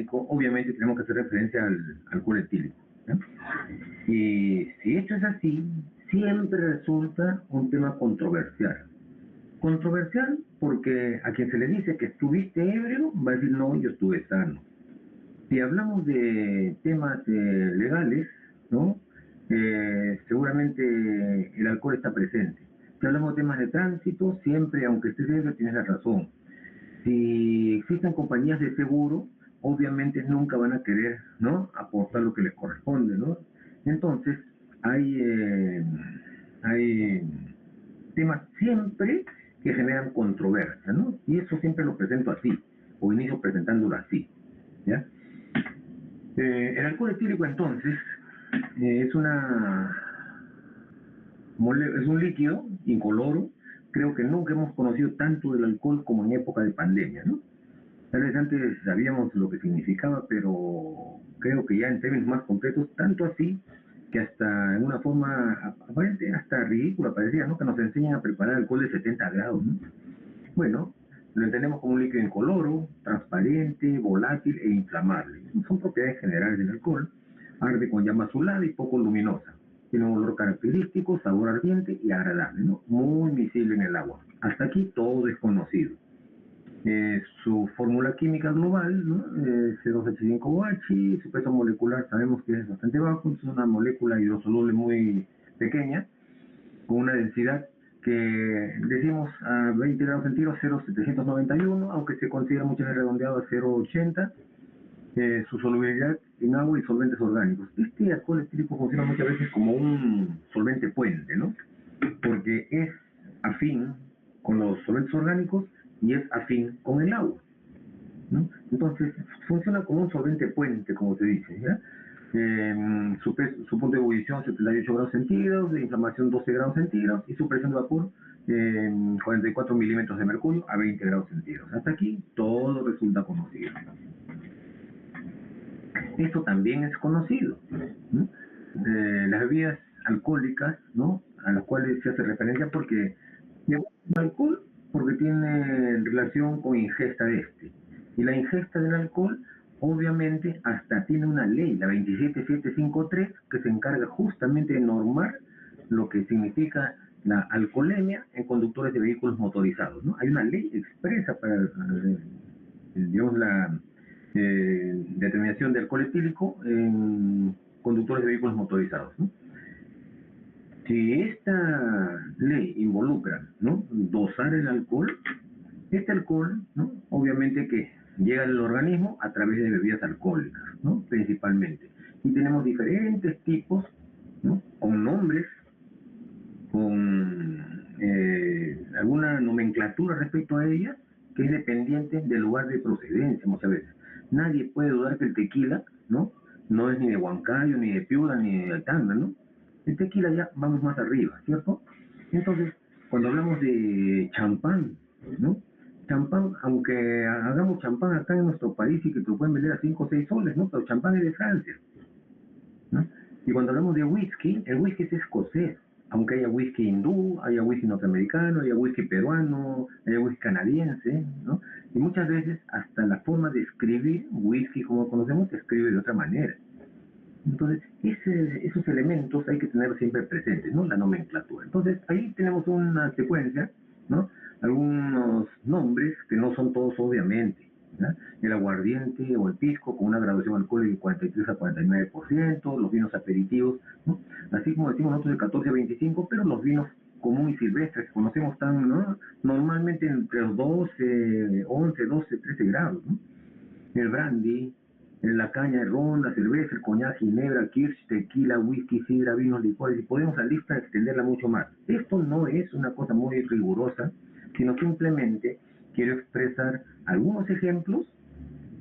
etílico, obviamente tenemos que hacer referencia al alcohol etílico, ¿no? Y si esto es así, siempre resulta un tema controversial. Controversial porque a quien se le dice que estuviste ebrio, va a decir no, yo estuve sano. Si hablamos de temas legales, ¿no? Seguramente el alcohol está presente. Si hablamos de temas de tránsito, siempre, aunque estés ebrio, tienes la razón. Si existen compañías de seguro, obviamente nunca van a querer, ¿no?, aportar lo que les corresponde, ¿no? Entonces, hay temas siempre que generan controversia, ¿no? Y eso siempre lo presento así, o inicio presentándolo así, ¿ya? El alcohol etílico, entonces, es es un líquido incoloro. Creo que nunca hemos conocido tanto del alcohol como en época de pandemia, ¿no? Tal vez antes sabíamos lo que significaba, pero creo que ya en términos más completos, tanto así que hasta en una forma aparente, hasta ridícula parecía, ¿no?, que nos enseñan a preparar alcohol de 70 grados, ¿no? Bueno, lo entendemos como un líquido incoloro, transparente, volátil e inflamable. Son propiedades generales del alcohol. Arde con llama azulada y poco luminosa. Tiene un olor característico, sabor ardiente y agradable, ¿no? Muy visible en el agua. Hasta aquí todo es conocido. Su fórmula química global, ¿no?, C2H5OH, su peso molecular sabemos que es bastante bajo, es una molécula hidrosoluble muy pequeña, con una densidad que decimos a 20 grados centígrados 0,791, aunque se considera muchas veces redondeado a 0,80. Su solubilidad en agua y solventes orgánicos. Este alcohol etílico funciona muchas veces como un solvente puente, ¿no?, porque es afín con los solventes orgánicos y es afín con el agua, ¿no? Entonces funciona como un solvente puente, como se dice, ¿ya? Su punto de ebullición 78 grados centígrados, de inflamación 12 grados centígrados y su presión de vapor 44 milímetros de mercurio a 20 grados centígrados. Hasta aquí todo resulta conocido. Esto también es conocido, ¿no? Las bebidas alcohólicas, ¿no?, a las cuales se hace referencia porque el alcohol porque tiene relación con ingesta de este. Y la ingesta del alcohol, obviamente, hasta tiene una ley, la 27753, que se encarga justamente de normar lo que significa la alcoholemia en conductores de vehículos motorizados, ¿no? Hay una ley expresa para, digamos, la determinación de alcohol etílico en conductores de vehículos motorizados, ¿no? Si esta ley involucra, ¿no?, dosar el alcohol, este alcohol, ¿no?, obviamente que llega al organismo a través de bebidas alcohólicas, ¿no?, principalmente. Y tenemos diferentes tipos, ¿no?, con nombres, con alguna nomenclatura respecto a ellas, que es dependiente del lugar de procedencia muchas veces. Nadie puede dudar que el tequila, ¿no?, no es ni de Huancayo, ni de Piura, ni de Altanda, ¿no? El tequila ya vamos más arriba, ¿cierto? Entonces, cuando hablamos de champán, ¿no? Champán, aunque hagamos champán acá en nuestro país y que te lo pueden vender a 5 o 6 soles, ¿no? Pero champán es de Francia, ¿no? Y cuando hablamos de whisky, el whisky es escocés, aunque haya whisky hindú, haya whisky norteamericano, haya whisky peruano, haya whisky canadiense, ¿no? Y muchas veces hasta la forma de escribir whisky, como lo conocemos, se escribe de otra manera. Entonces, esos elementos hay que tenerlos siempre presentes, ¿no?, la nomenclatura. Entonces, ahí tenemos una secuencia, ¿no?, algunos nombres que no son todos obviamente, ¿ya? El aguardiente o el pisco con una graduación alcohólica de 43 a 49%, los vinos aperitivos, ¿no?, así como decimos nosotros de 14 a 25, pero los vinos común y silvestres que conocemos están, ¿no?, normalmente entre los 12, 11, 12, 13 grados, ¿no? El brandy, la caña, el ron, la cerveza, el coñac, ginebra, kirsch, tequila, whisky, sidra, vinos, licores, y podemos la lista extenderla mucho más. Esto no es una cosa muy rigurosa, sino simplemente quiero expresar algunos ejemplos,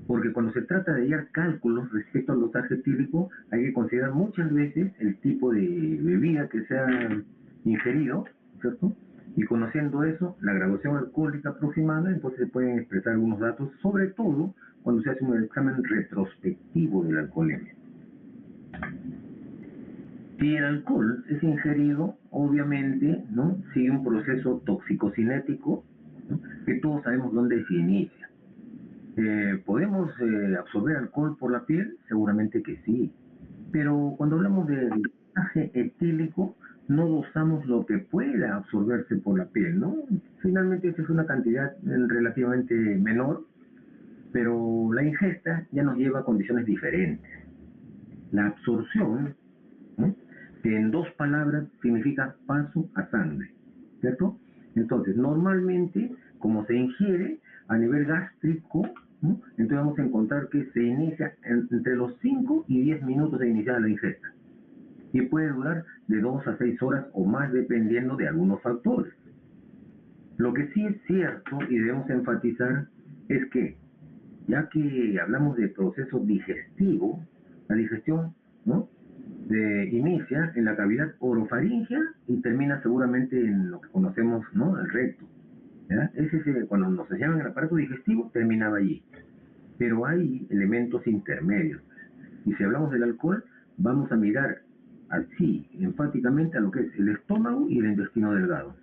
porque cuando se trata de hallar cálculos respecto al dosaje etílico, hay que considerar muchas veces el tipo de bebida que se ha ingerido, ¿cierto? Y conociendo eso, la graduación alcohólica aproximada, entonces se pueden expresar algunos datos, sobre todo cuando se hace un examen retrospectivo de la alcoholemia. Si el alcohol es ingerido, obviamente, ¿no?, sigue un proceso toxicocinético, ¿no?, que todos sabemos dónde se inicia. ¿Podemos absorber alcohol por la piel? Seguramente que sí. Pero cuando hablamos de dosaje etílico, no dosamos lo que pueda absorberse por la piel, ¿no? Finalmente esa es una cantidad relativamente menor, pero la ingesta ya nos lleva a condiciones diferentes. La absorción, ¿no? Que en dos palabras significa paso a sangre, ¿cierto? Entonces, normalmente, como se ingiere a nivel gástrico, ¿no? Entonces vamos a encontrar que se inicia entre los 5 y 10 minutos de iniciar la ingesta. Y puede durar de 2 a 6 horas o más dependiendo de algunos factores. Lo que sí es cierto y debemos enfatizar es que, ya que hablamos de proceso digestivo, la digestión, ¿no? Inicia en la cavidad orofaringea y termina seguramente en lo que conocemos, ¿no? El recto. ¿Ya? Cuando nos llaman el aparato digestivo, terminaba allí. Pero hay elementos intermedios. Y si hablamos del alcohol, vamos a mirar así, enfáticamente, a lo que es el estómago y el intestino delgado.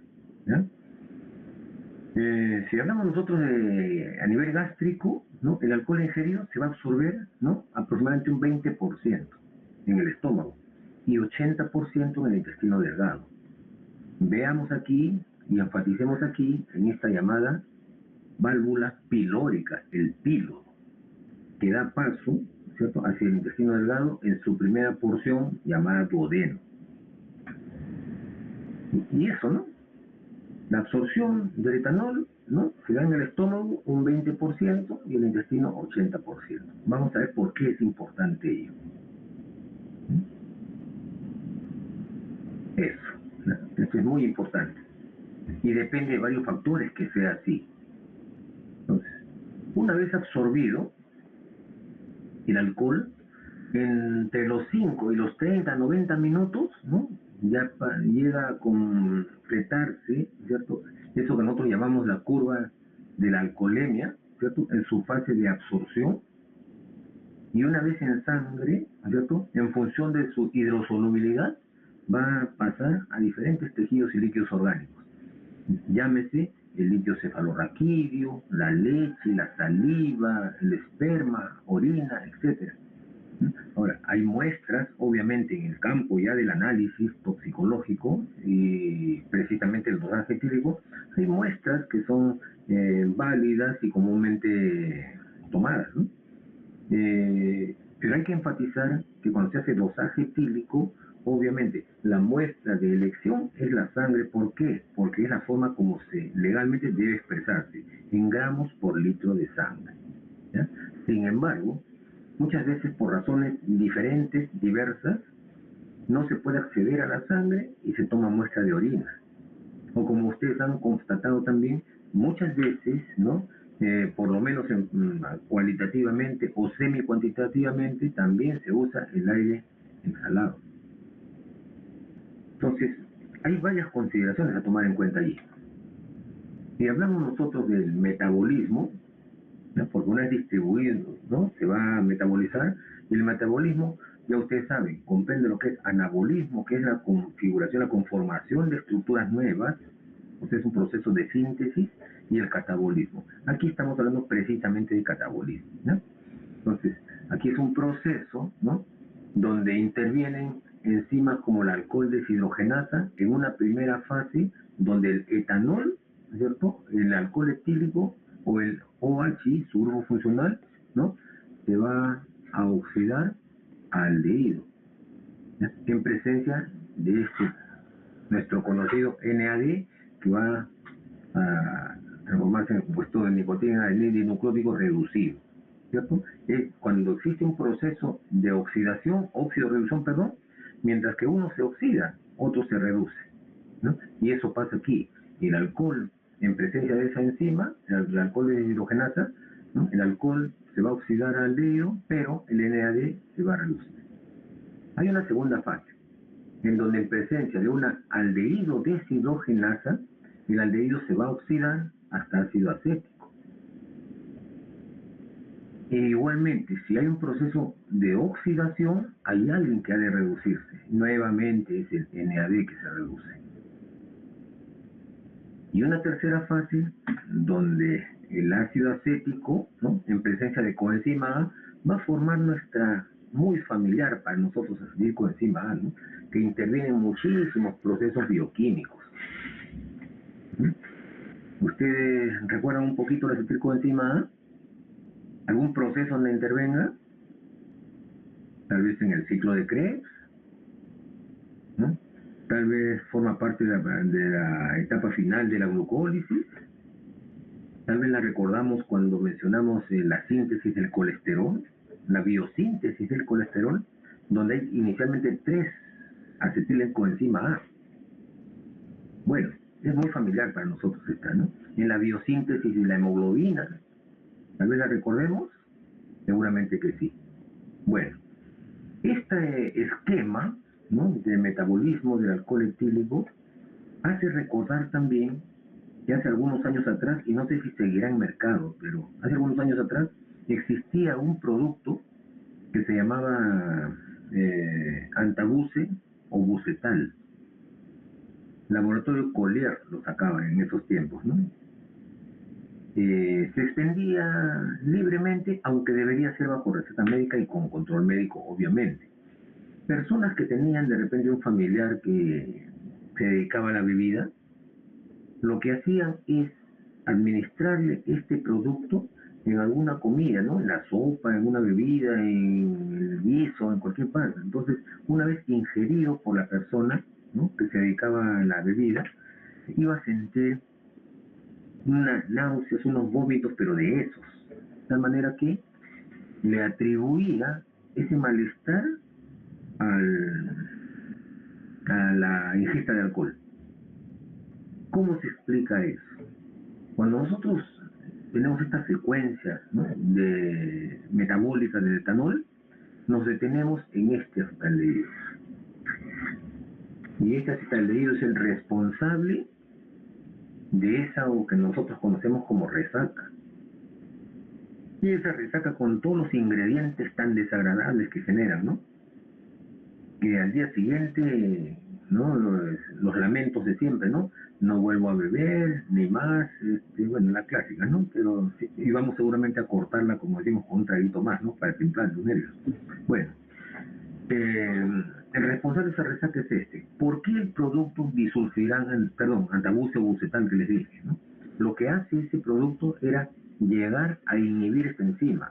¿Ya? Si hablamos nosotros a nivel gástrico, ¿no? El alcohol ingerido se va a absorber, ¿no? Aproximadamente un 20% en el estómago y 80% en el intestino delgado. Veamos aquí y enfaticemos aquí en esta llamada válvula pilórica, el píloro, que da paso, ¿cierto?, hacia el intestino delgado en su primera porción llamada duodeno. Y eso, ¿no? La absorción del etanol, ¿no? Se da en el estómago un 20% y el intestino 80%. Vamos a ver por qué es importante ello. Eso, ¿no? Esto es muy importante. Y depende de varios factores que sea así. Entonces, una vez absorbido el alcohol, entre los 5 y los 30, 90 minutos, ¿no? Ya llega a completarse, ¿cierto? Eso que nosotros llamamos la curva de la alcoholemia, ¿cierto? En su fase de absorción. Y una vez en sangre, ¿cierto? En función de su hidrosolubilidad, va a pasar a diferentes tejidos y líquidos orgánicos. Llámese el líquido cefalorraquídeo, la leche, la saliva, el esperma, orina, etcétera. Ahora, hay muestras, obviamente, en el campo ya del análisis toxicológico y precisamente el dosaje etílico, hay muestras que son válidas y comúnmente tomadas, ¿no? Pero hay que enfatizar que cuando se hace dosaje etílico, obviamente la muestra de elección es la sangre. ¿Por qué? Porque es la forma como se legalmente debe expresarse, en gramos por litro de sangre, ¿ya? Sin embargo, muchas veces por razones diferentes, diversas, no se puede acceder a la sangre y se toma muestra de orina. O como ustedes han constatado también, muchas veces, ¿no? Por lo menos cualitativamente o semi-cuantitativamente, también se usa el aire exhalado. Entonces, hay varias consideraciones a tomar en cuenta allí. Si hablamos nosotros del metabolismo, ¿no? Porque una vez distribuido, ¿no? Se va a metabolizar, y el metabolismo, ya ustedes saben, comprende lo que es anabolismo, que es la configuración, la conformación de estructuras nuevas, o sea, es un proceso de síntesis, y el catabolismo. Aquí estamos hablando precisamente de catabolismo, ¿no? Entonces, aquí es un proceso, ¿no? Donde intervienen enzimas como la alcohol deshidrogenasa en una primera fase, donde el etanol, ¿cierto?, el alcohol etílico o el OH, su grupo funcional, ¿no?, se va a oxidar al aldehído, ¿ya?, en presencia de nuestro conocido NAD, que va a transformarse en el compuesto de nicotina dinucleótido reducido, ¿cierto? Es cuando existe un proceso de oxidación, óxido-reducción, perdón, mientras que uno se oxida, otro se reduce, ¿no? Y eso pasa aquí. El alcohol, en presencia de esa enzima, el alcohol de hidrogenasa, ¿no?, el alcohol se va a oxidar al aldehído, pero el NAD se va a reducir. Hay una segunda fase, en donde en presencia de una aldehído deshidrogenasa, el aldehído se va a oxidar hasta ácido acético. E igualmente, si hay un proceso de oxidación, hay alguien que ha de reducirse. Nuevamente es el NAD que se reduce. Y una tercera fase, donde el ácido acético, ¿no? En presencia de coenzima A, va a formar nuestra muy familiar para nosotros asumir coenzima A, ¿no? Que interviene en muchísimos procesos bioquímicos. ¿Ustedes recuerdan un poquito la acetilcoenzima A? ¿Algún proceso donde intervenga? Tal vez en el ciclo de Krebs, ¿no? Tal vez forma parte de la etapa final de la glucólisis. Tal vez la recordamos cuando mencionamos la síntesis del colesterol, la biosíntesis del colesterol, donde hay inicialmente 3 acetilcoenzima A. Bueno, es muy familiar para nosotros esta, ¿no? En la biosíntesis de la hemoglobina, tal vez la recordemos, seguramente que sí. Bueno, este esquema, ¿no?, de metabolismo del alcohol etílico hace recordar también que hace algunos años atrás, y no sé si seguirá en mercado, pero hace algunos años atrás existía un producto que se llamaba antabuse o bucetal. Laboratorio Collier lo sacaba en esos tiempos, ¿no? Se extendía libremente, aunque debería ser bajo receta médica y con control médico, obviamente. Personas que tenían de repente un familiar que se dedicaba a la bebida, lo que hacían es administrarle este producto en alguna comida, ¿no? En la sopa, en una bebida, en el guiso, en cualquier parte. Entonces, una vez ingerido por la persona, ¿no?, que se dedicaba a la bebida, iba a sentir unas náuseas, unos vómitos, pero de esos. De tal manera que le atribuía ese malestar a la ingesta de alcohol. ¿Cómo se explica eso? Cuando nosotros tenemos esta secuencia, ¿no?, de metabólica del etanol, nos detenemos en este acetaldehído. Y este acetaldehído es el responsable de esa o que nosotros conocemos como resaca. Y esa resaca con todos los ingredientes tan desagradables que generan, ¿no? Que al día siguiente, ¿no?, los lamentos de siempre, ¿no? No vuelvo a beber, ni más, bueno, la clásica, ¿no? Pero y vamos seguramente a cortarla, como decimos, con un traguito más, ¿no?, para templar los nervios. Bueno, el responsable de esa resaca es este. ¿Por qué el producto bisulfirán, perdón, antabuse o bucetal que les dije, ¿no? Lo que hace ese producto era llegar a inhibir esta enzima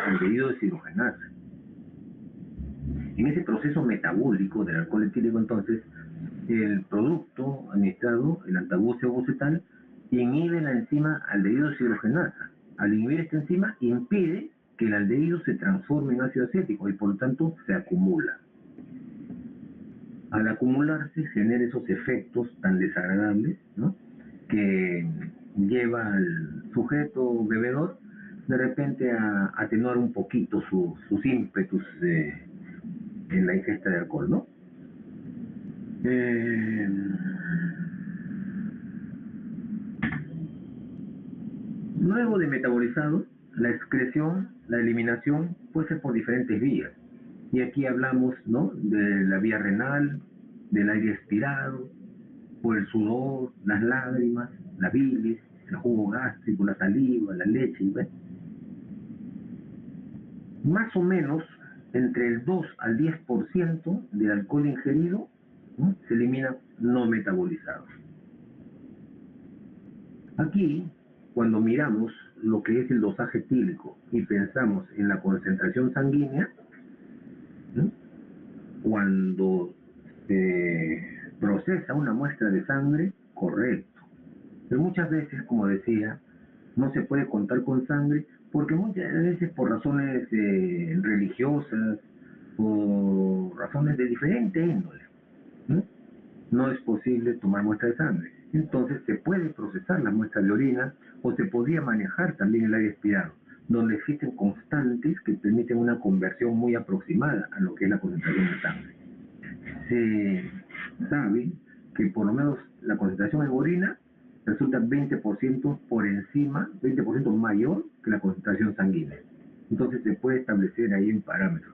aldehído deshidrogenasa. En ese proceso metabólico del alcohol etílico, entonces, el producto administrado, el antabuse o bucetal, inhibe la enzima aldehído deshidrogenasa. Al inhibir esta enzima, impide que el aldehído se transforme en ácido acético y por lo tanto se acumula. Al acumularse genera esos efectos tan desagradables, ¿no?, que lleva al sujeto bebedor de repente a atenuar un poquito sus ímpetus en la ingesta de alcohol, ¿no? Luego de metabolizado, la excreción, la eliminación puede ser por diferentes vías. Y aquí hablamos, ¿no?, de la vía renal, del aire expirado, por el sudor, las lágrimas, la bilis, el jugo gástrico, la saliva, la leche, y bueno. Más o menos entre el 2 al 10% del alcohol ingerido, ¿no?, se elimina no metabolizado. Aquí, cuando miramos lo que es el dosaje etílico y pensamos en la concentración sanguínea, ¿no?, cuando se procesa una muestra de sangre, correcto. Pero muchas veces, como decía, no se puede contar con sangre porque muchas veces por razones religiosas o razones de diferente índole, ¿no?, no es posible tomar muestra de sangre. Entonces se puede procesar la muestra de orina o se podría manejar también el aire expirado, donde existen constantes que permiten una conversión muy aproximada a lo que es la concentración de sangre. Se sabe que por lo menos la concentración en orina resulta 20% por encima, 20% mayor que la concentración sanguínea. Entonces se puede establecer ahí un parámetro.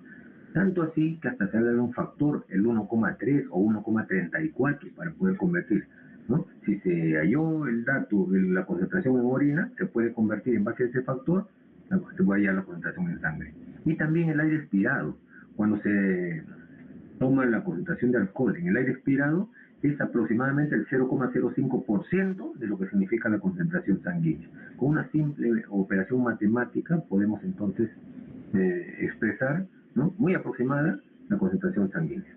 Tanto así que hasta se habla de un factor, el 1,3 o 1,34 para poder convertir. ¿no? Si se halló el dato de la concentración en orina, se puede convertir en base a ese factor, se puede hallar la concentración en sangre. Y también el aire expirado. Cuando se toma la concentración de alcohol en el aire expirado, es aproximadamente el 0,05% de lo que significa la concentración sanguínea. Con una simple operación matemática podemos entonces expresar, ¿no?, muy aproximada, la concentración sanguínea.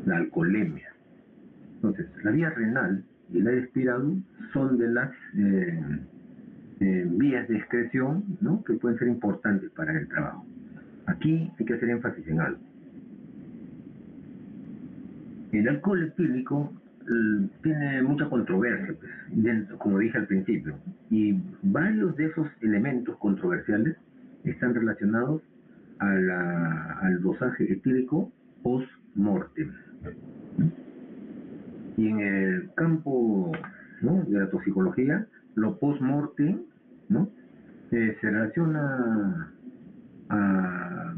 La alcoholemia. Entonces, la vía renal y el aire expirado son de las vías de excreción, ¿no?, que pueden ser importantes para el trabajo. Aquí hay que hacer énfasis en algo. El alcohol etílico tiene mucha controversia, pues, como dije al principio, y varios de esos elementos controversiales están relacionados al dosaje etílico post-mortem. Y en el campo, ¿no?, de la toxicología, lo post-mortem, ¿no?, se relaciona a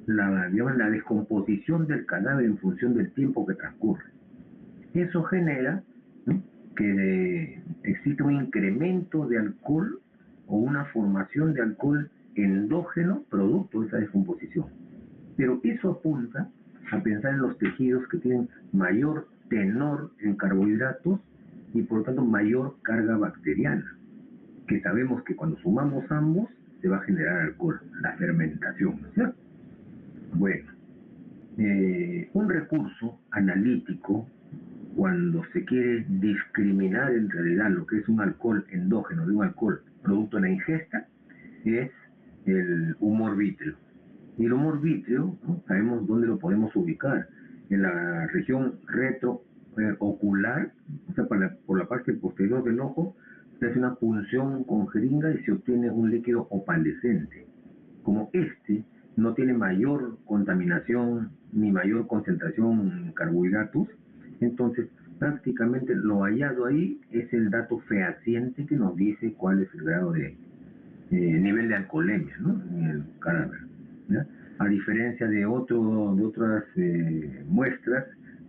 la descomposición del cadáver en función del tiempo que transcurre. Eso genera, ¿no?, que existe un incremento de alcohol o una formación de alcohol endógeno producto de esa descomposición. Pero eso apunta a pensar en los tejidos que tienen mayor tenor en carbohidratos y por lo tanto mayor carga bacteriana, que sabemos que cuando sumamos ambos se va a generar alcohol, la fermentación, ¿no es cierto? Bueno, un recurso analítico cuando se quiere discriminar en realidad lo que es un alcohol endógeno de un alcohol producto de la ingesta es el humor vítreo. Y el humor vítreo, ¿no?, sabemos dónde lo podemos ubicar, en la región retroocular, o sea, por la parte posterior del ojo, se hace una punción con jeringa y se obtiene un líquido opalescente. Como este no tiene mayor contaminación ni mayor concentración en carbohidratos, entonces prácticamente lo hallado ahí es el dato fehaciente que nos dice cuál es el grado de nivel de alcoholemia, ¿no?, en el cadáver, ¿ya? A diferencia de otras muestras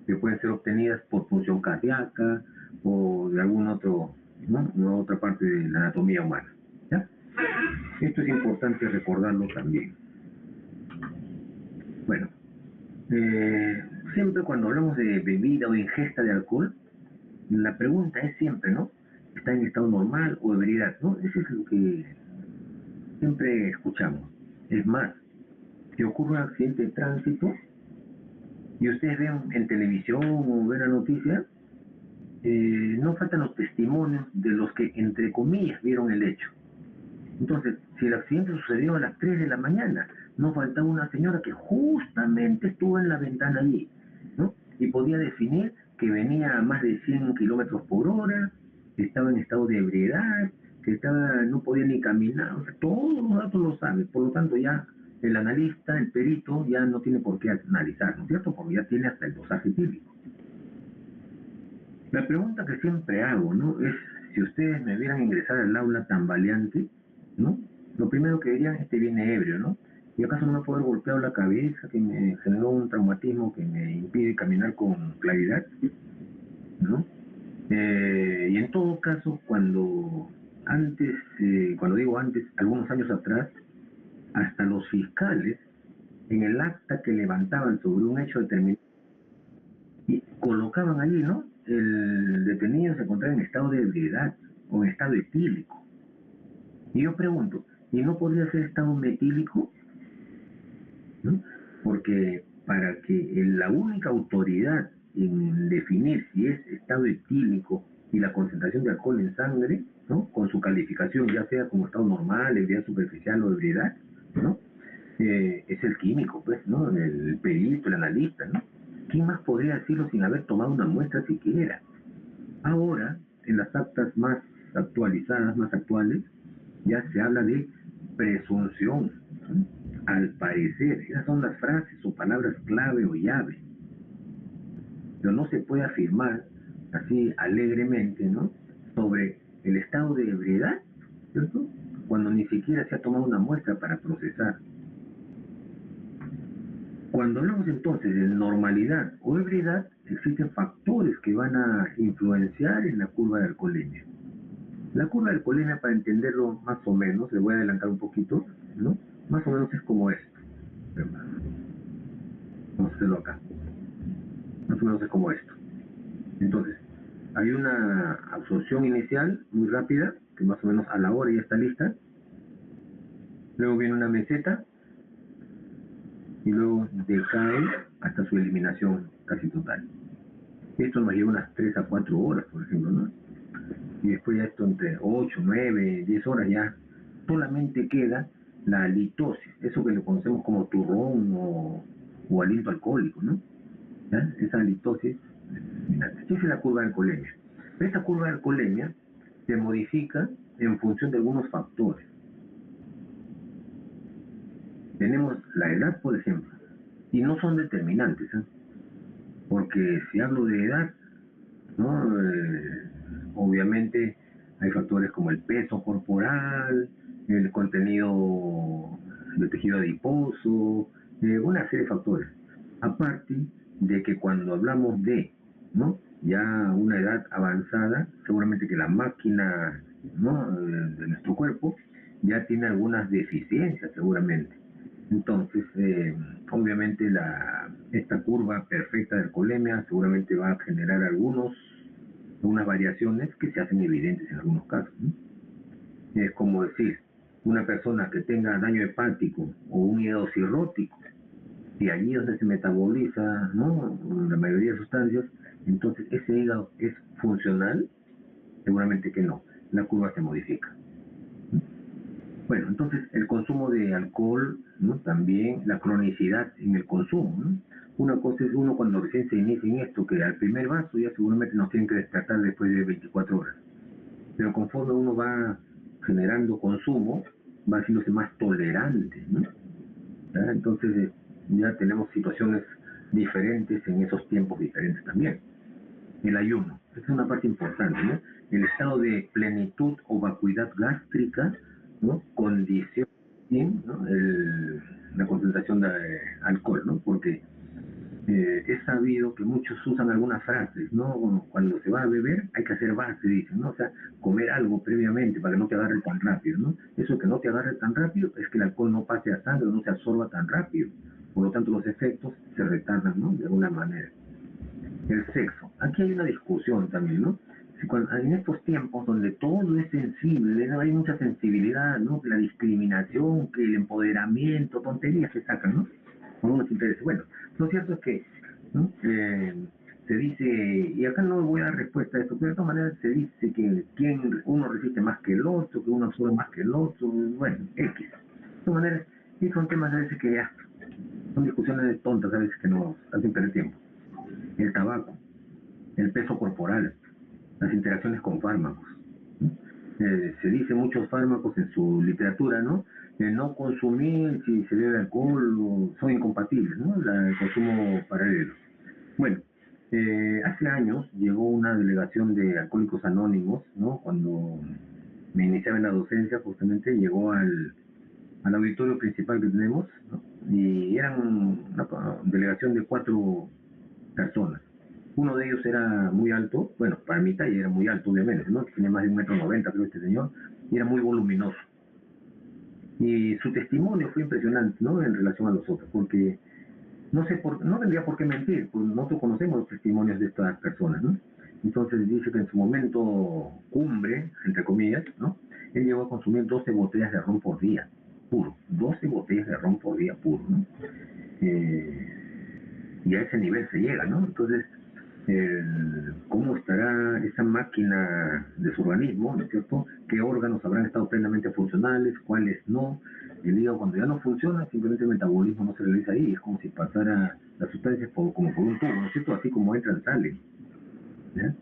que pueden ser obtenidas por función cardíaca o de algún otro, ¿no?, otra parte de la anatomía humana, ¿ya? Esto es importante recordarlo también. Bueno, siempre cuando hablamos de bebida o ingesta de alcohol, la pregunta es siempre, ¿no?, ¿está en estado normal o ebriedad? ¿No? Eso es lo que siempre escuchamos. Es más, si ocurre un accidente de tránsito y ustedes ven en televisión o ven la noticia, no faltan los testimonios de los que, entre comillas, vieron el hecho. Entonces, si el accidente sucedió a las 3 de la mañana, no faltaba una señora que justamente estuvo en la ventana allí, ¿no?, y podía definir que venía a más de 100 kilómetros por hora, que estaba en estado de ebriedad, que no podía ni caminar, o sea, todos los datos los sabe. Por lo tanto, ya el analista, el perito, ya no tiene por qué analizar, ¿no es cierto?, porque ya tiene hasta el dosaje típico. La pregunta que siempre hago, ¿no?, es si ustedes me vieran ingresar al aula tambaleante, ¿no?, lo primero que dirían: este viene ebrio, ¿no? ¿Y acaso no me puede haber golpeado la cabeza, que me generó un traumatismo que me impide caminar con claridad, ¿no? Y en todo caso, cuando digo antes, algunos años atrás, hasta los fiscales, en el acta que levantaban sobre un hecho determinado, y colocaban allí, ¿no?, el detenido se encontraba en estado de ebriedad o en estado etílico. Y yo pregunto, ¿y no podría ser estado metílico? ¿No? Porque para que la única autoridad en definir si es estado etílico y la concentración de alcohol en sangre, ¿no?, con su calificación, ya sea como estado normal, ebriedad superficial o ebriedad, ¿no?, es el químico, pues, ¿no?, el perito, el analista, ¿no? ¿Quién más podría decirlo sin haber tomado una muestra siquiera? Ahora, en las actas más actualizadas, más actuales, ya se habla de presunción, ¿no?, al parecer. Esas son las frases o palabras clave o llave. Pero no se puede afirmar así alegremente, ¿no?, sobre el estado de ebriedad, ¿cierto?, cuando ni siquiera se ha tomado una muestra para procesar. Cuando hablamos entonces de normalidad o ebriedad, existen factores que van a influenciar en la curva de alcoholemia. La curva de alcoholemia, para entenderlo más o menos, le voy a adelantar un poquito, ¿no? Más o menos es como esto. Vamos a hacerlo acá. Más o menos es como esto. Entonces, hay una absorción inicial muy rápida, que más o menos a la hora ya está lista. Luego viene una meseta y luego decae hasta su eliminación casi total. Esto nos lleva unas 3 a 4 horas, por ejemplo, ¿no? Y después ya esto entre 8, 9, 10 horas ya solamente queda la litosis, eso que le conocemos como turrón o aliento alcohólico, ¿no? ¿Ya? Esa litosis, esa es la curva de alcoholemia. Esta curva de alcoholemia se modifica en función de algunos factores. Tenemos la edad, por ejemplo, y no son determinantes, ¿eh? Porque si hablo de edad, ¿no? Obviamente hay factores como el peso corporal, el contenido de tejido adiposo, una serie de factores. Aparte de que cuando hablamos de, ¿no? Ya una edad avanzada, seguramente que la máquina, ¿no? De nuestro cuerpo ya tiene algunas deficiencias seguramente. Entonces, obviamente esta curva perfecta de alcoholemia seguramente va a generar algunas variaciones que se hacen evidentes en algunos casos, ¿no? Es como decir, una persona que tenga daño hepático o un hígado cirrótico, y allí donde se metaboliza, ¿no? La mayoría de sustancias, entonces ese hígado es funcional, seguramente que no, la curva se modifica. Bueno, entonces el consumo de alcohol, ¿no? También la cronicidad en el consumo, ¿no? Una cosa es uno cuando recién se inicia en esto, que al primer vaso ya seguramente nos tienen que despertar después de 24 horas. Pero conforme uno va generando consumo, va haciéndose más tolerante, ¿no? ¿Ya? Entonces ya tenemos situaciones diferentes en esos tiempos diferentes también. El ayuno, esa es una parte importante, ¿no? El estado de plenitud o vacuidad gástrica, ¿no? Condiciona bien, ¿no? La concentración de alcohol, ¿no? Porque es sabido que muchos usan algunas frases, ¿no? Cuando se va a beber hay que hacer base, dicen, ¿no? O sea, comer algo previamente para que no te agarre tan rápido, ¿no? Eso que no te agarre tan rápido es que el alcohol no pase a sangre, no se absorba tan rápido. Por lo tanto, los efectos se retardan, ¿no? De alguna manera. El sexo. Aquí hay una discusión también, ¿no? En estos tiempos donde todo es sensible, ¿no? Hay mucha sensibilidad, ¿no? La discriminación, que el empoderamiento, tonterías que sacan, ¿no? Con unos intereses. Bueno, lo cierto es que, ¿no? Se dice, y acá no voy a dar respuesta a esto, pero de todas maneras se dice que uno resiste más que el otro, que uno absorbe más que el otro, bueno, X. De todas maneras, y son temas a veces que ya son discusiones tontas, a veces que no hacen perder tiempo. El tabaco, el peso corporal, las interacciones con fármacos. Se dice muchos fármacos en su literatura, ¿no? No consumir si se bebe alcohol son incompatibles, ¿no? El consumo paralelo. Bueno, hace años llegó una delegación de Alcohólicos Anónimos, ¿no? Cuando me iniciaba en la docencia, justamente llegó al auditorio principal que tenemos, ¿no? Y eran una delegación de 4 personas. Uno de ellos era muy alto, bueno, para mi talla era muy alto, obviamente, ¿no? Tiene más de 1,90 m, creo, este señor, y era muy voluminoso. Y su testimonio fue impresionante, ¿no? En relación a los otros, porque no tendría por qué mentir, porque nosotros conocemos los testimonios de estas personas, ¿no? Entonces dice que en su momento cumbre, entre comillas, ¿no? Él llegó a consumir 12 botellas de ron por día, puro, 12 botellas de ron por día puro, ¿no? Y a ese nivel se llega, ¿no? Entonces, cómo estará esa máquina de su organismo, ¿no es cierto? ¿Qué órganos habrán estado plenamente funcionales, cuáles no? El hígado cuando ya no funciona, simplemente el metabolismo no se realiza ahí, es como si pasara las sustancias como por un tubo, ¿no es cierto? Así como entran, salen. ¿Ya?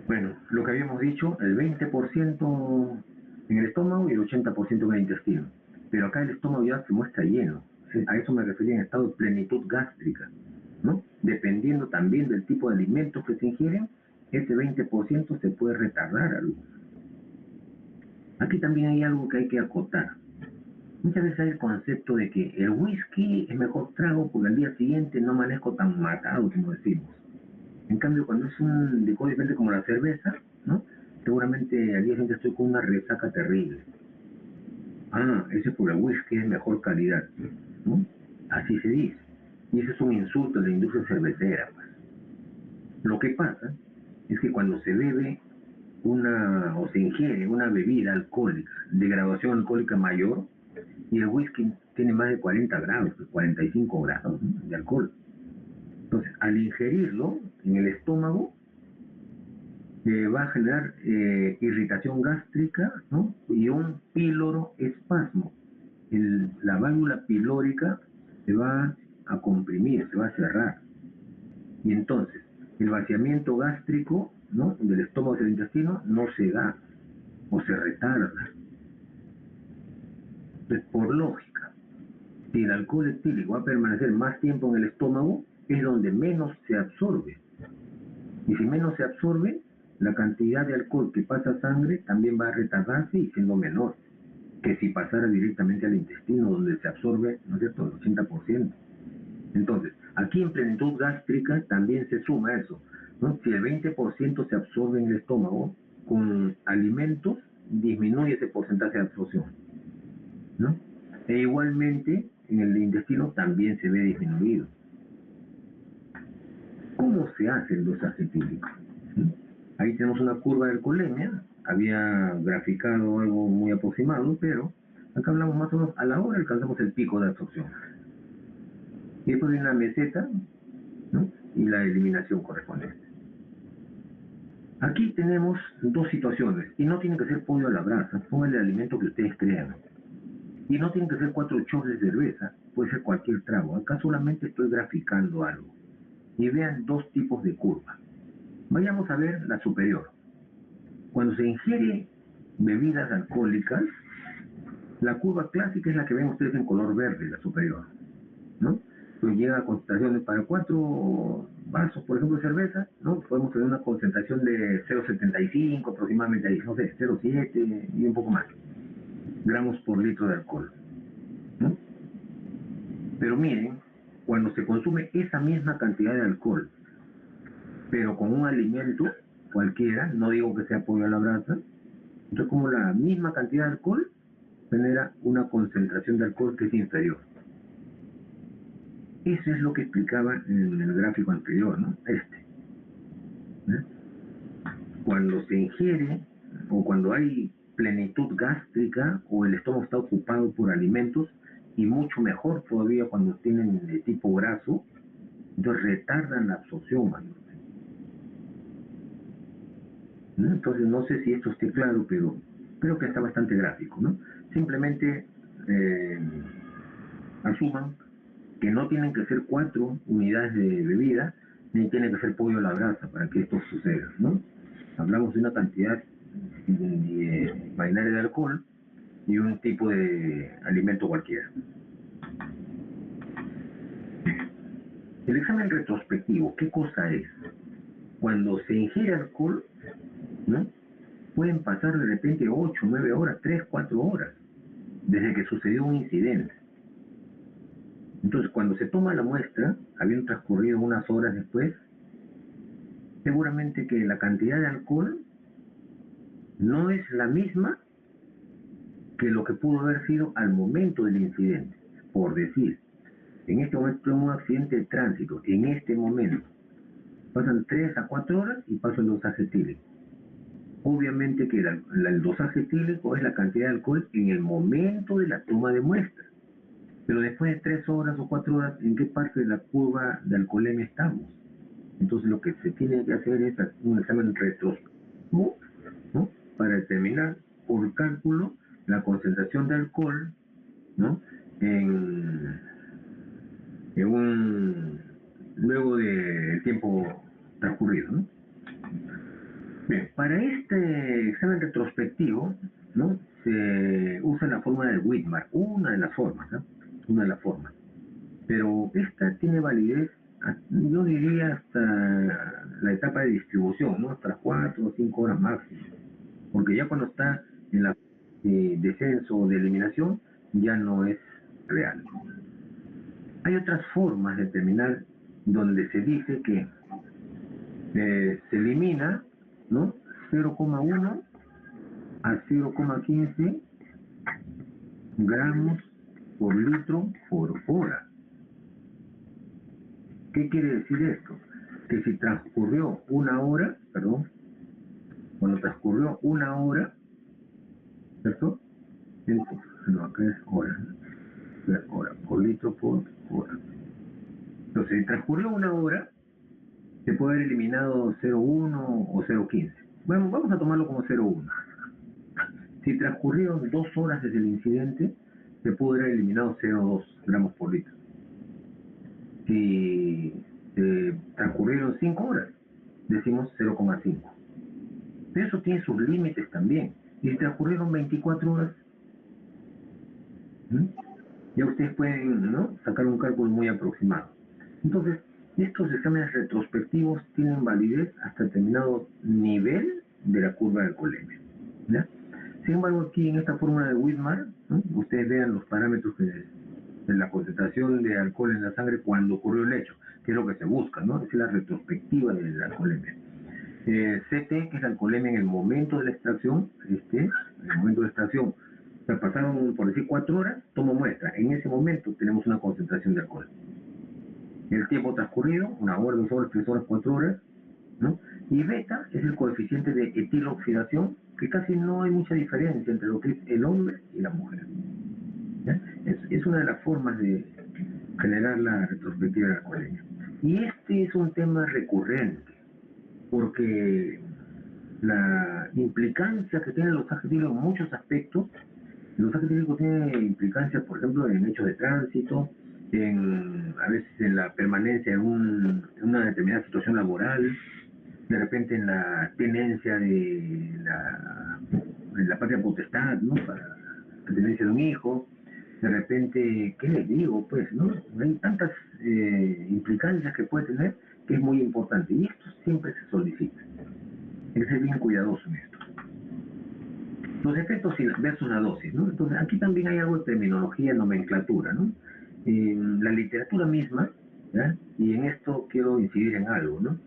Bueno, lo que habíamos dicho, el 20% en el estómago y el 80% en el intestino. Pero acá el estómago ya se muestra lleno. ¿Sí? A eso me refería en estado de plenitud gástrica, ¿no? Dependiendo también del tipo de alimentos que se ingieren, ese 20% se puede retardar algo. Aquí también hay algo que hay que acotar. Muchas veces hay el concepto de que el whisky es mejor trago porque al día siguiente no amanezco tan matado, como decimos. En cambio, cuando es un licor diferente como la cerveza, ¿no? Seguramente al día siguiente estoy con una resaca terrible. Ah, ese por el whisky es mejor calidad, ¿no? Así se dice. Y eso es un insulto a la industria cervecera, pues. Lo que pasa es que cuando se bebe o se ingiere una bebida alcohólica de graduación alcohólica mayor, y el whisky tiene más de 40 grados, 45 grados, ¿no?, de alcohol. Entonces, al ingerirlo en el estómago, va a generar irritación gástrica, ¿no?, y un píloro espasmo. La válvula pilórica se va a comprimir, se va a cerrar. Y entonces, el vaciamiento gástrico, ¿no?, del estómago hacia el intestino no se da o se retarda. Entonces, por lógica, si el alcohol etílico va a permanecer más tiempo en el estómago, es donde menos se absorbe. Y si menos se absorbe, la cantidad de alcohol que pasa a sangre también va a retardarse y siendo menor que si pasara directamente al intestino, donde se absorbe, ¿no es cierto?, el 80%. Entonces, aquí en plenitud gástrica también se suma eso, ¿no? Si el 20% se absorbe en el estómago, con alimentos disminuye ese porcentaje de absorción, ¿no? E igualmente en el intestino también se ve disminuido. ¿Cómo se hace el dosaje etílico? Ahí tenemos una curva de alcoholemia, había graficado algo muy aproximado, pero acá hablamos más o menos a la hora alcanzamos el pico de absorción. Y después viene la meseta, ¿no?, y la eliminación correspondiente. Aquí tenemos dos situaciones, y no tiene que ser pollo a la brasa, pongan el alimento que ustedes crean. Y no tienen que ser 4 shots de cerveza, puede ser cualquier trago. Acá solamente estoy graficando algo. Y vean dos tipos de curva. Vayamos a ver la superior. Cuando se ingiere bebidas alcohólicas, la curva clásica es la que ven ustedes en color verde, la superior, ¿no? Pues llega a concentraciones para 4 vasos, por ejemplo, de cerveza, ¿no? Podemos tener una concentración de 0,75 aproximadamente, ahí, no sé, 0,7 y un poco más gramos por litro de alcohol, ¿no? Pero miren, cuando se consume esa misma cantidad de alcohol, pero con un alimento cualquiera, no digo que sea pollo a la brasa, entonces como la misma cantidad de alcohol genera una concentración de alcohol que es inferior. Eso es lo que explicaba en el gráfico anterior, ¿no? ¿Eh? Cuando se ingiere o cuando hay plenitud gástrica o el estómago está ocupado por alimentos, y mucho mejor todavía cuando tienen de tipo graso, entonces retardan la absorción mayor. ¿No? Entonces no sé si esto esté claro, pero creo que está bastante gráfico, ¿no? Simplemente asuman que no tienen que ser 4 unidades de bebida, ni tiene que ser pollo a la brasa para que esto suceda, ¿no? Hablamos de una cantidad binaria de alcohol y un tipo de alimento cualquiera. El examen retrospectivo, ¿qué cosa es? Cuando se ingiere alcohol, ¿no?, pueden pasar de repente 8, 9 horas, 3, 4 horas, desde que sucedió un incidente. Entonces, cuando se toma la muestra, habiendo transcurrido unas horas después, seguramente que la cantidad de alcohol no es la misma que lo que pudo haber sido al momento del incidente. Por decir, en este momento tengo un accidente de tránsito, en este momento pasan 3 a 4 horas y paso el dosaje etílico. Obviamente que el dosaje etílico es la cantidad de alcohol en el momento de la toma de muestra. Pero después de 3 horas o 4 horas, ¿en qué parte de la curva de alcoholemia estamos? Entonces lo que se tiene que hacer es un examen retrospectivo, ¿no?, para determinar por cálculo la concentración de alcohol, ¿no?, luego del tiempo transcurrido, ¿no? Bien, para este examen retrospectivo, ¿no?, se usa la fórmula de Widmar, una de las formas, ¿no?, una de las formas. Pero esta tiene validez, yo diría, hasta la etapa de distribución, ¿no?, hasta las 4 o 5 horas máximo. Porque ya cuando está en la descenso o de eliminación, ya no es real. Hay otras formas de determinar donde se dice que se elimina, ¿no?, 0,1 a 0,15 gramos por litro por hora. ¿Qué quiere decir esto? Que si transcurrió una hora, cuando transcurrió una hora, ¿cierto? Entonces, no, acá es hora, por litro por hora. Entonces, si transcurrió una hora, se puede haber eliminado 0,1 o 0,15. Bueno, vamos a tomarlo como 0,1. Si transcurrieron 2 horas desde el incidente, se puede haber eliminado 0,2 gramos por litro. Si transcurrieron 5 horas, decimos 0,5. Pero eso tiene sus límites también. Y si transcurrieron 24 horas, ya ustedes pueden, ¿no?, sacar un cálculo muy aproximado. Entonces, estos exámenes retrospectivos tienen validez hasta determinado nivel de la curva de alcoholemia, ¿ya? Sin embargo, aquí en esta fórmula de Widmar, ¿no?, ustedes vean los parámetros de la concentración de alcohol en la sangre cuando ocurrió el hecho, que es lo que se busca, ¿no?, es la retrospectiva de la alcoholemia. CT, que es la alcoholemia en el momento de la extracción, en el momento de extracción, o sea, pasaron, por decir, 4 horas, tomo muestra. En ese momento tenemos una concentración de alcohol. El tiempo transcurrido, 1 hora, 2 horas, 3 horas, 4 horas, ¿no? Y beta es el coeficiente de etiloxidación, que casi no hay mucha diferencia entre lo que es el hombre y la mujer, ¿ya? Es una de las formas de generar la retrospectiva de la alcoholemia. Y este es un tema recurrente, porque la implicancia que tienen los adjetivos en muchos aspectos, los adjetivos tienen implicancias, por ejemplo, en hechos de tránsito, a veces en la permanencia en una determinada situación laboral, de repente en la tenencia de la patria potestad, ¿no?, para la tenencia de un hijo, de repente, ¿qué les digo? Pues, ¿no?, hay tantas implicancias que puede tener que es muy importante, y esto siempre se solicita. Hay que ser bien cuidadoso en esto. Los efectos versus la dosis, ¿no? Entonces, aquí también hay algo de terminología, nomenclatura, ¿no? La literatura misma, ¿ya?, y en esto quiero incidir en algo, ¿no?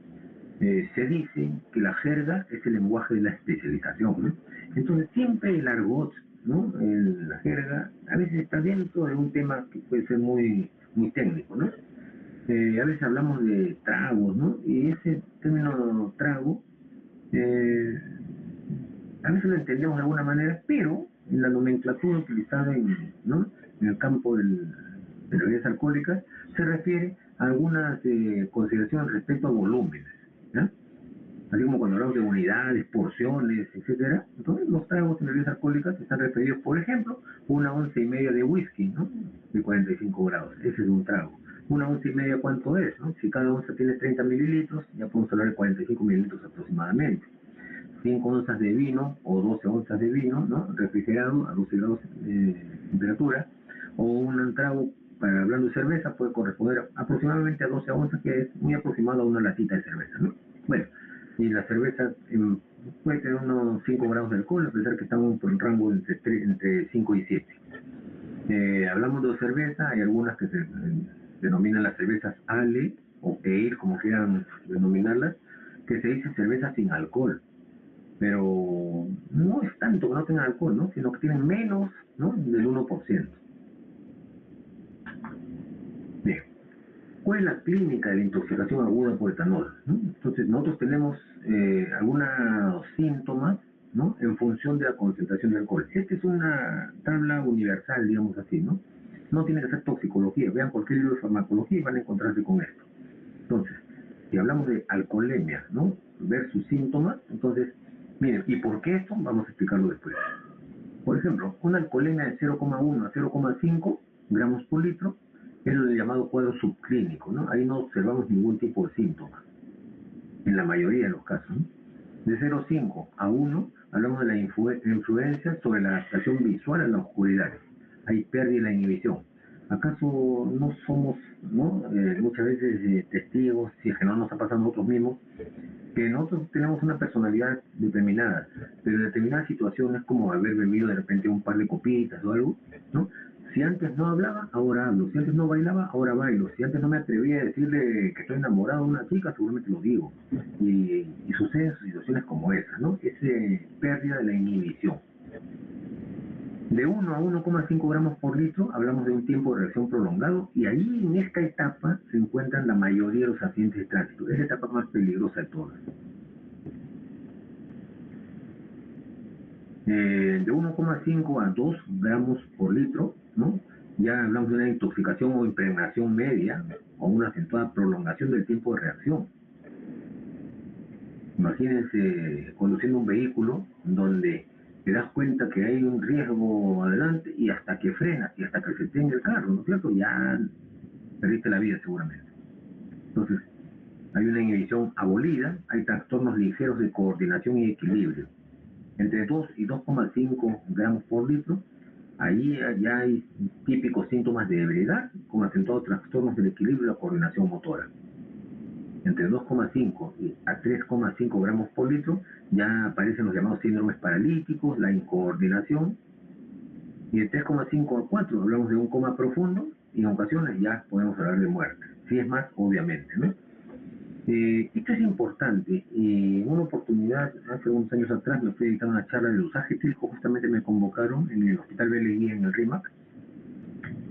Se dice que la jerga es el lenguaje de la especialización, ¿no? Entonces, siempre el argot, ¿no?, la jerga, a veces está dentro de un tema que puede ser muy, muy técnico, ¿no? A veces hablamos de tragos, ¿no? Y ese término trago, a veces lo entendemos de alguna manera, pero en la nomenclatura utilizada ¿no?, en el campo de las bebidas alcohólicas, se refiere a algunas consideraciones respecto a volúmenes, ¿ya? Así como cuando hablamos de unidades, porciones, etcétera. Entonces, los tragos en bebidas alcohólicas están referidos, por ejemplo, 1,5 onzas de whisky, ¿no?, de 45 grados. Ese es un trago. 1,5 onzas, ¿cuánto es?, ¿no? Si cada onza tiene 30 mililitros, ya podemos hablar de 45 mililitros aproximadamente. 5 onzas de vino o 12 onzas de vino, ¿no?, refrigerado a 12 grados de temperatura, o un trago, para hablando de cerveza, puede corresponder aproximadamente a 12 onzas, que es muy aproximado a una latita de cerveza, ¿no? Bueno, y la cerveza puede tener unos 5 grados de alcohol, a pesar que estamos en un rango entre 5 y 7. Hablamos de cerveza, hay algunas que se denominan las cervezas Ale o Ale, como quieran denominarlas, que se dice cerveza sin alcohol. Pero no es tanto que no tengan alcohol, ¿no?, sino que tienen menos, ¿no?, del 1%. Bien. ¿Cuál es la clínica de la intoxicación aguda por etanol, ¿no? Entonces, nosotros tenemos algunos síntomas, ¿no?, en función de la concentración de alcohol. Esta es una tabla universal, digamos así, ¿no? No tiene que ser toxicología. Vean cualquier libro de farmacología y van a encontrarse con esto. Entonces, si hablamos de alcoholemia, ¿no?, versus síntomas, entonces, miren, ¿y por qué esto? Vamos a explicarlo después. Por ejemplo, una alcoholemia de 0,1 a 0,5 gramos por litro es el llamado cuadro subclínico, ¿no? Ahí no observamos ningún tipo de síntoma, en la mayoría de los casos, ¿no? De 0,5 a 1 hablamos de la influencia sobre la adaptación visual a la oscuridad. Hay pérdida de la inhibición. ¿Acaso no somos, ¿no?, muchas veces testigos, si es que no nos ha pasado a nosotros mismos, que nosotros tenemos una personalidad determinada, pero en determinadas situaciones, como haber bebido de repente un par de copitas o algo, ¿no?, Si antes no hablaba, ahora hablo. Si antes no bailaba, ahora bailo. Si antes no me atrevía a decirle que estoy enamorado de una chica, seguramente lo digo. Y suceden situaciones como esa, ¿no? Es pérdida de la inhibición. De 1 a 1,5 gramos por litro hablamos de un tiempo de reacción prolongado y ahí en esta etapa se encuentran la mayoría de los accidentes de tránsito. Es la etapa más peligrosa de todas. De 1,5 a 2 gramos por litro, ¿no? Ya hablamos de una intoxicación o impregnación media o una acentuada prolongación del tiempo de reacción. Imagínense conduciendo un vehículo donde te das cuenta que hay un riesgo adelante y hasta que frenas y hasta que se detenga el carro, ¿no es cierto? Ya perdiste la vida seguramente. Entonces, hay una inhibición abolida, hay trastornos ligeros de coordinación y equilibrio. Entre 2 y 2,5 gramos por litro, ahí ya hay típicos síntomas de ebriedad, con acentuados trastornos del equilibrio y la coordinación motora. Entre 2,5 a 3,5 gramos por litro ya aparecen los llamados síndromes paralíticos, la incoordinación, y de 3,5 a 4 hablamos de un coma profundo y en ocasiones ya podemos hablar de muerte. Si es más, obviamente, ¿no? Esto es importante. En una oportunidad, hace unos años atrás, me fui a editar una charla del usaje etílico, justamente me convocaron en el Hospital BLI en el RIMAC,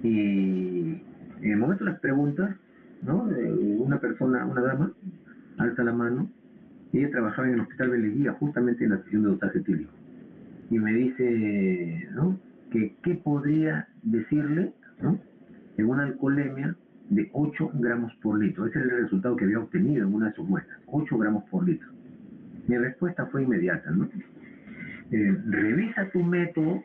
y en el momento de las preguntas, ¿no? Una persona, una dama, alza la mano, y ella trabajaba en el Hospital Beleguía, justamente en la sesión de dosaje etílico. Y me dice, ¿no? Que qué podría decirle, ¿no? En una alcoholemia de 8 gramos por litro. Ese es el resultado que había obtenido en una de sus muestras, 8 gramos por litro. Mi respuesta fue inmediata, ¿no? Revisa tu método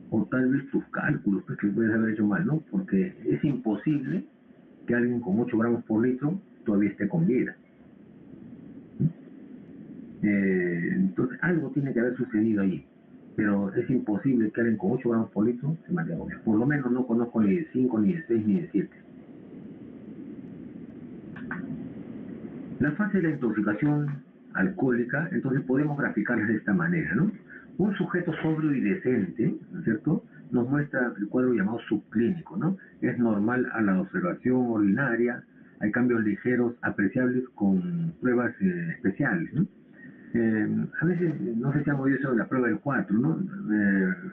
o tal vez tus cálculos, pues, que puedes haber hecho mal, ¿no? Porque es imposible que alguien con 8 gramos por litro todavía esté con vida. Entonces, algo tiene que haber sucedido allí. Pero es imposible que alguien con 8 gramos por litro se mantenga. Por lo menos no conozco ni de 5, ni de 6, ni de 7. La fase de la intoxicación alcohólica, entonces podemos graficarla de esta manera, ¿no? Un sujeto sobrio y decente, ¿no es cierto?, nos muestra el cuadro llamado subclínico, ¿no? Es normal a la observación ordinaria, hay cambios ligeros apreciables con pruebas especiales, ¿no? A veces, no sé si han oído eso de la prueba del 4, ¿no?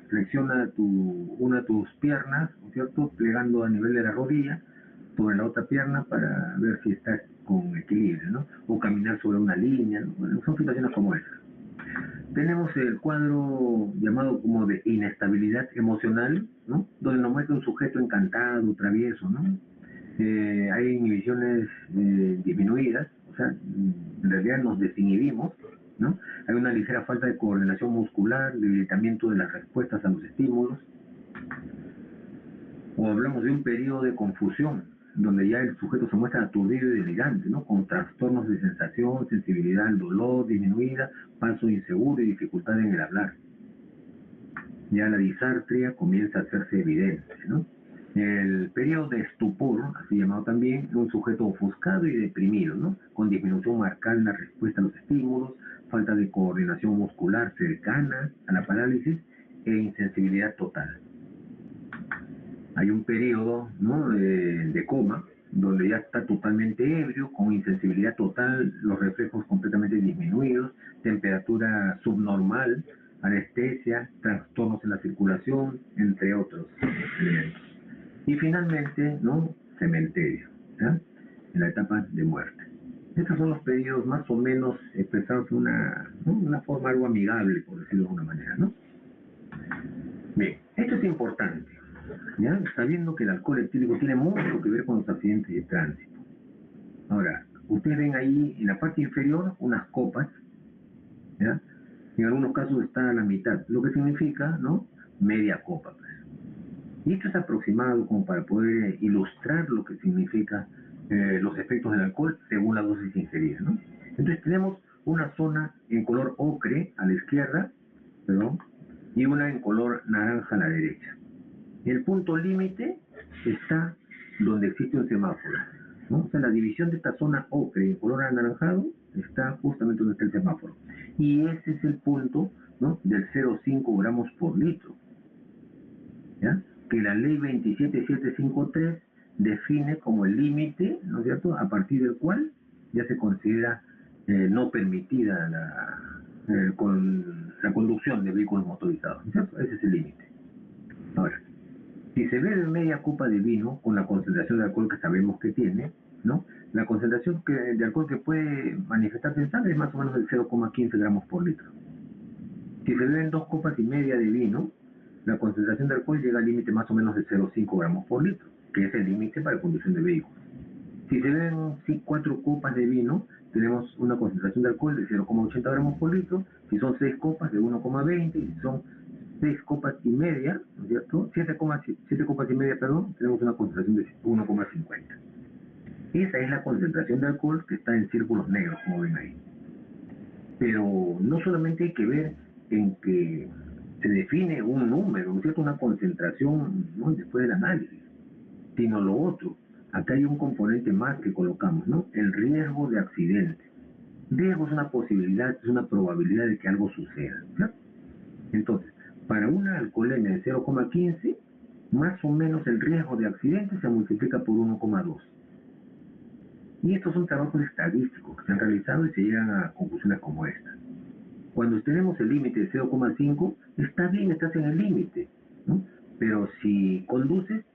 Flexiona una de tus piernas, ¿no es cierto?, plegando a nivel de la rodilla sobre la otra pierna para ver si estás con equilibrio, ¿no? O caminar sobre una línea, ¿no? Bueno, son situaciones como esas. Tenemos el cuadro llamado como de inestabilidad emocional, ¿no? Donde nos muestra un sujeto encantado, travieso, ¿no? Hay inhibiciones disminuidas, o sea, en realidad nos desinhibimos, ¿no? Hay una ligera falta de coordinación muscular, debilitamiento de las respuestas a los estímulos, o hablamos de un periodo de confusión, donde ya el sujeto se muestra aturdido y delirante, ¿no? Con trastornos de sensación, sensibilidad al dolor disminuida, paso inseguro y dificultad en el hablar. Ya la disartria comienza a hacerse evidente, ¿no? El periodo de estupor, así llamado también, un sujeto ofuscado y deprimido, ¿no? Con disminución marcada en la respuesta a los estímulos, falta de coordinación muscular cercana a la parálisis e insensibilidad total. Hay un periodo, ¿no?, de coma, donde ya está totalmente ebrio, con insensibilidad total, los reflejos completamente disminuidos, temperatura subnormal, anestesia, trastornos en la circulación, entre otros elementos. Y finalmente, ¿no?, cementerio, ¿ya?, en la etapa de muerte. Estos son los periodos más o menos expresados de una forma algo amigable, por decirlo de alguna manera, ¿no? Bien, esto es importante, ¿ya? Sabiendo que el alcohol etílico tiene mucho que ver con los accidentes de tránsito. Ahora, ustedes ven ahí en la parte inferior unas copas, ¿ya? En algunos casos está a la mitad, lo que significa, ¿no?, media copa, pues. Y esto es aproximado como para poder ilustrar lo que significa los efectos del alcohol según la dosis ingerida, ¿no? Entonces tenemos una zona en color ocre a la izquierda, perdón, y una en color naranja a la derecha. El punto límite está donde existe un semáforo, ¿no? O sea, la división de esta zona ocre en color anaranjado está justamente donde está el semáforo. Y ese es el punto, ¿no?, del 0,5 gramos por litro, ¿ya? que la ley 27753 define como el límite, ¿no es cierto?, a partir del cual ya se considera no permitida la conducción de vehículos motorizados, ¿no es cierto? Ese es el límite. Ahora, si se bebe media copa de vino con la concentración de alcohol que sabemos que tiene, ¿no? La concentración de alcohol que puede manifestarse en sangre es más o menos del 0,15 gramos por litro. Si se beben 2 copas y media de vino, la concentración de alcohol llega al límite más o menos de 0,5 gramos por litro, que es el límite para la conducción de vehículos. Si se beben 4 copas de vino, tenemos una concentración de alcohol de 0,80 gramos por litro. Si son 6 copas, de 1,20. Y si son 6 copas y media, ¿no es cierto? 7 copas y media, perdón, tenemos una concentración de 1,50. Esa es la concentración de alcohol que está en círculos negros, como ven ahí. Pero no solamente hay que ver en que se define un número, ¿no es cierto?, una concentración, ¿no?, después del análisis, sino lo otro. Acá hay un componente más que colocamos, ¿no? El riesgo de accidente. Riesgo es una posibilidad, es una probabilidad de que algo suceda, ¿no? Entonces, para una alcoholemia de 0,15, más o menos el riesgo de accidente se multiplica por 1,2. Y estos son trabajos estadísticos que se han realizado y se llegan a conclusiones como esta. Cuando tenemos el límite de 0,5, está bien, estás en el límite, ¿no? Pero si conduces,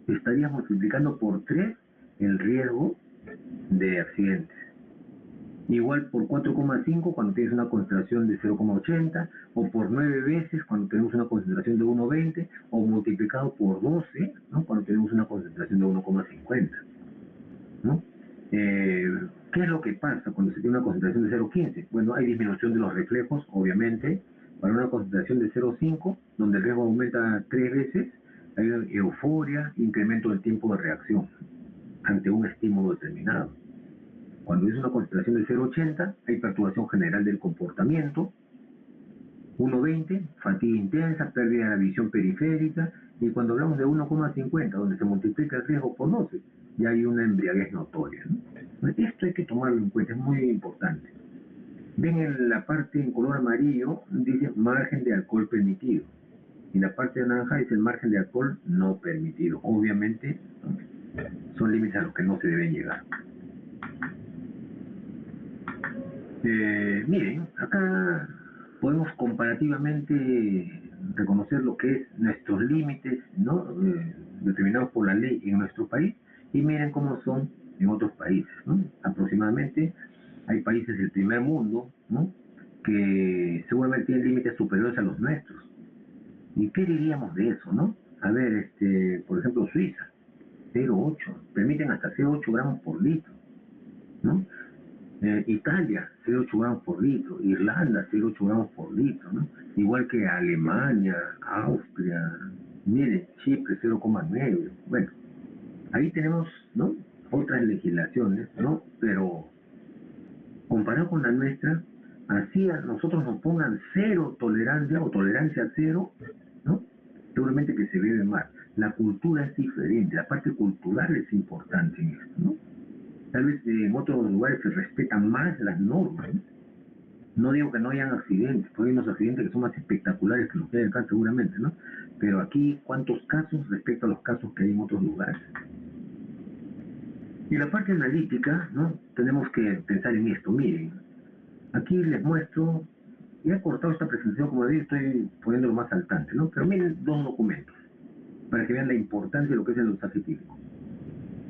estarías multiplicando por 3 el riesgo de accidentes. Igual por 4,5 cuando tienes una concentración de 0,80, o por 9 veces cuando tenemos una concentración de 1,20, o multiplicado por 12, ¿no?, cuando tenemos una concentración de 1,50, ¿no? ¿Qué es lo que pasa cuando se tiene una concentración de 0,15? Bueno, hay disminución de los reflejos, obviamente. Para una concentración de 0,5, donde el riesgo aumenta 3 veces, hay una euforia, incremento del tiempo de reacción ante un estímulo determinado. Cuando es una concentración de 0,80, hay perturbación general del comportamiento. 1,20, fatiga intensa, pérdida de la visión periférica. Y cuando hablamos de 1,50, donde se multiplica el riesgo por 12, ya hay una embriaguez notoria, ¿no? Esto hay que tomarlo en cuenta, es muy importante. Ven en la parte en color amarillo, dice margen de alcohol permitido. Y la parte de naranja dice el margen de alcohol no permitido. Obviamente, son límites a los que no se deben llegar. Miren, acá podemos comparativamente reconocer lo que es nuestros límites, ¿no?, determinados por la ley en nuestro país, y miren cómo son en otros países, ¿no? Aproximadamente hay países del primer mundo, ¿no?, que seguramente tienen límites superiores a los nuestros. ¿Y qué diríamos de eso, no? A ver, por ejemplo, Suiza, 0,8, permiten hasta 0,8 gramos por litro, ¿no? Italia, 0,8 gramos por litro. Irlanda, 0,8 gramos por litro, ¿no? Igual que Alemania, Austria, miren, Chipre, 0,9. Bueno, ahí tenemos, ¿no?, otras legislaciones, ¿no? Pero comparado con la nuestra, así a nosotros nos pongan cero tolerancia o tolerancia cero, ¿no?, seguramente que se bebe mal. La cultura es diferente, la parte cultural es importante en esto, ¿no? Tal vez en otros lugares se respetan más las normas, ¿no? No digo que no hayan accidentes, porque hay unos accidentes que son más espectaculares que los que hay acá seguramente, ¿no? Pero aquí, ¿cuántos casos respecto a los casos que hay en otros lugares? Y la parte analítica, ¿no?, tenemos que pensar en esto. Miren, aquí les muestro, ya he cortado esta presentación, como les digo, estoy poniéndolo más saltante, ¿no? Pero miren 2 documentos, para que vean la importancia de lo que es el dosaje típico.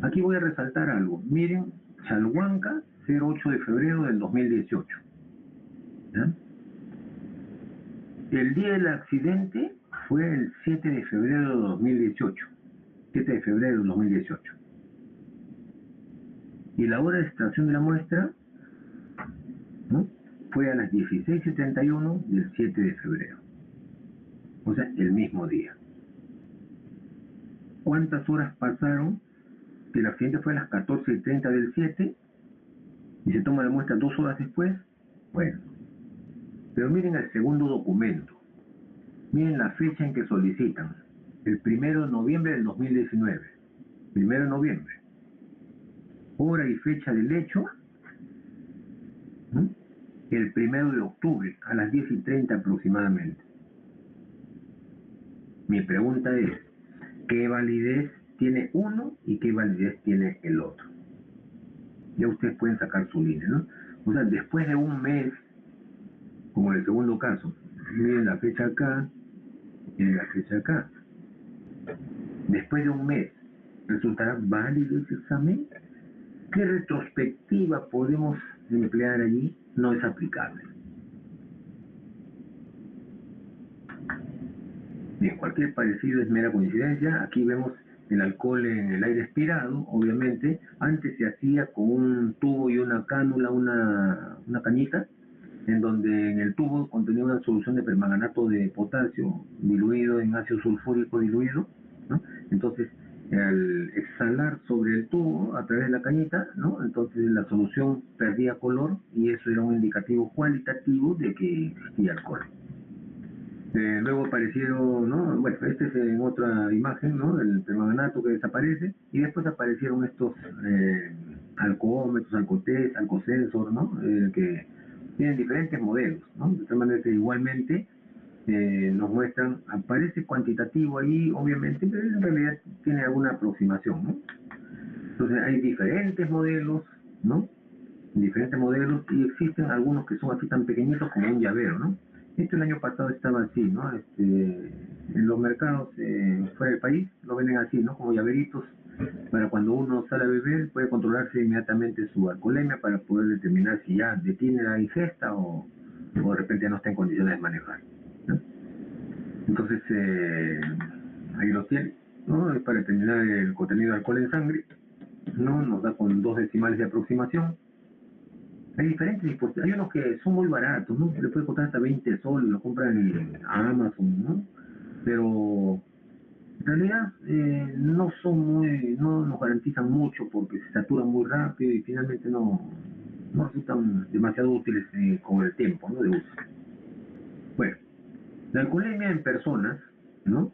Aquí voy a resaltar algo. Miren, Chalhuanca, 08 de febrero del 2018. ¿Ya? El día del accidente fue el 7 de febrero de 2018. 7 de febrero de 2018. Y la hora de extracción de la muestra, ¿no?, fue a las 16:71 del 7 de febrero. O sea, el mismo día. ¿Cuántas horas pasaron? Que el accidente fue a las 14:30 del 7 y se toma la muestra 2 horas después. Bueno, pero miren el segundo documento. Miren la fecha en que solicitan. El 1 de noviembre del 2019. 1 de noviembre. Hora y fecha del hecho, ¿no?, el 1 de octubre, a las 10:30 aproximadamente. Mi pregunta es, qué validez tiene uno y qué validez tiene el otro. Ya ustedes pueden sacar su línea, ¿no? O sea, después de un mes, como en el segundo caso, miren la fecha acá, miren la fecha acá. Después de un mes, ¿resultará válido ese examen? ¿Qué retrospectiva podemos emplear allí? No es aplicable. Bien, cualquier parecido es mera coincidencia. Aquí vemos el alcohol en el aire expirado, obviamente. Antes se hacía con un tubo y una cánula, una cañita, en donde en el tubo contenía una solución de permanganato de potasio diluido en ácido sulfúrico diluido, ¿no? Entonces, al exhalar sobre el tubo a través de la cañita, ¿no? Entonces la solución perdía color y eso era un indicativo cualitativo de que existía alcohol. Luego aparecieron, ¿no? Bueno, este es en otra imagen, ¿no? El permanganato que desaparece y después aparecieron estos alcohómetros, alcotest, alcosensor, ¿no? Que tienen diferentes modelos, ¿no? De tal manera que igualmente nos muestran, aparece cuantitativo ahí, obviamente, pero en realidad tiene alguna aproximación, ¿no? Entonces hay diferentes modelos, ¿no? Diferentes modelos y existen algunos que son así tan pequeñitos como un llavero, ¿no? Esto el año pasado estaba así, ¿no? En los mercados fuera del país lo venden así, ¿no? Como llaveritos para cuando uno sale a beber puede controlarse inmediatamente su alcoholemia para poder determinar si ya detiene la ingesta o de repente ya no está en condiciones de manejar, ¿no? Entonces ahí lo tiene, ¿no? Es para determinar el contenido de alcohol en sangre, ¿no? Nos da con 2 decimales de aproximación. Hay diferentes dispositivos, hay unos que son muy baratos, ¿no? Le puede costar hasta 20 soles, lo compran en Amazon, ¿no? Pero en realidad no son muy, no nos garantizan mucho porque se saturan muy rápido y finalmente no resultan demasiado útiles con el tiempo, ¿no? De uso. Bueno, la alcoholemia en personas, ¿no?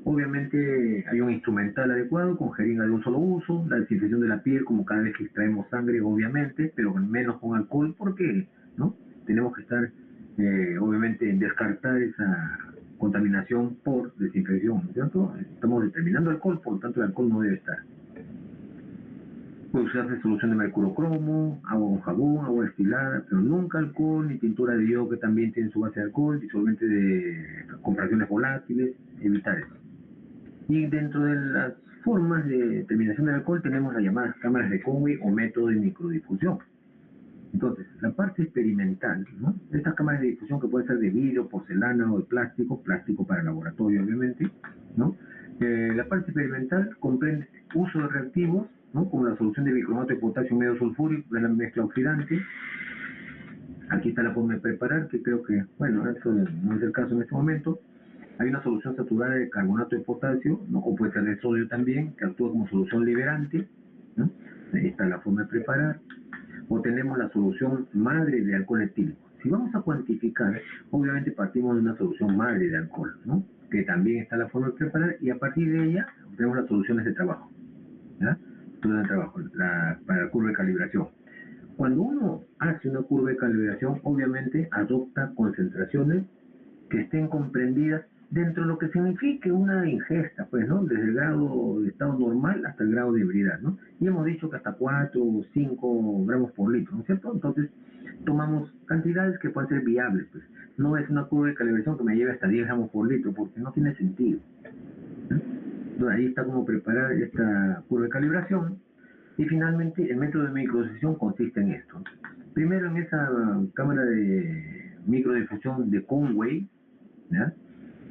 Obviamente hay un instrumental adecuado con jeringa de un solo uso, la desinfección de la piel como cada vez que extraemos sangre, obviamente, pero menos con alcohol porque, ¿no? Tenemos que estar, obviamente, descartar esa contaminación por desinfección, ¿no es cierto? Estamos determinando alcohol, por lo tanto el alcohol no debe estar. Puede usarse solución de mercurocromo, agua con jabón, agua destilada, pero nunca alcohol, ni tintura de yodo que también tiene su base de alcohol, disolvente con fracciones volátiles, evitar eso. Y dentro de las formas de determinación del alcohol tenemos las llamadas cámaras de Conway o método de microdifusión. Entonces, la parte experimental, ¿no? Estas cámaras de difusión que pueden ser de vidrio, porcelana o de plástico, plástico para laboratorio obviamente, ¿no? La parte experimental comprende uso de reactivos, ¿no? Como la solución de bicromato de potasio medio sulfúrico, de la mezcla oxidante. Aquí está la forma de preparar, que creo que, bueno, eso no es el caso en este momento. Hay una solución saturada de carbonato de potasio, ¿no? O puede ser de sodio también, que actúa como solución liberante, ¿no? Ahí está la forma de preparar. O tenemos la solución madre de alcohol etílico. Si vamos a cuantificar, obviamente partimos de una solución madre de alcohol, ¿no? Que también está la forma de preparar y a partir de ella tenemos las soluciones de trabajo, ¿ya? Soluciones de trabajo, para la curva de calibración. Cuando uno hace una curva de calibración, obviamente adopta concentraciones que estén comprendidas dentro de lo que signifique una ingesta, pues, ¿no? Desde el grado de estado normal hasta el grado de ebriedad, ¿no? Y hemos dicho que hasta 4 o 5 gramos por litro, ¿no es cierto? Entonces, tomamos cantidades que pueden ser viables, pues. No es una curva de calibración que me lleve hasta 10 gramos por litro, porque no tiene sentido, ¿no? Entonces, ahí está cómo preparar esta curva de calibración. Y finalmente, el método de microdiffusión consiste en esto. Primero, en esa cámara de microdifusión de Conway, ¿ya?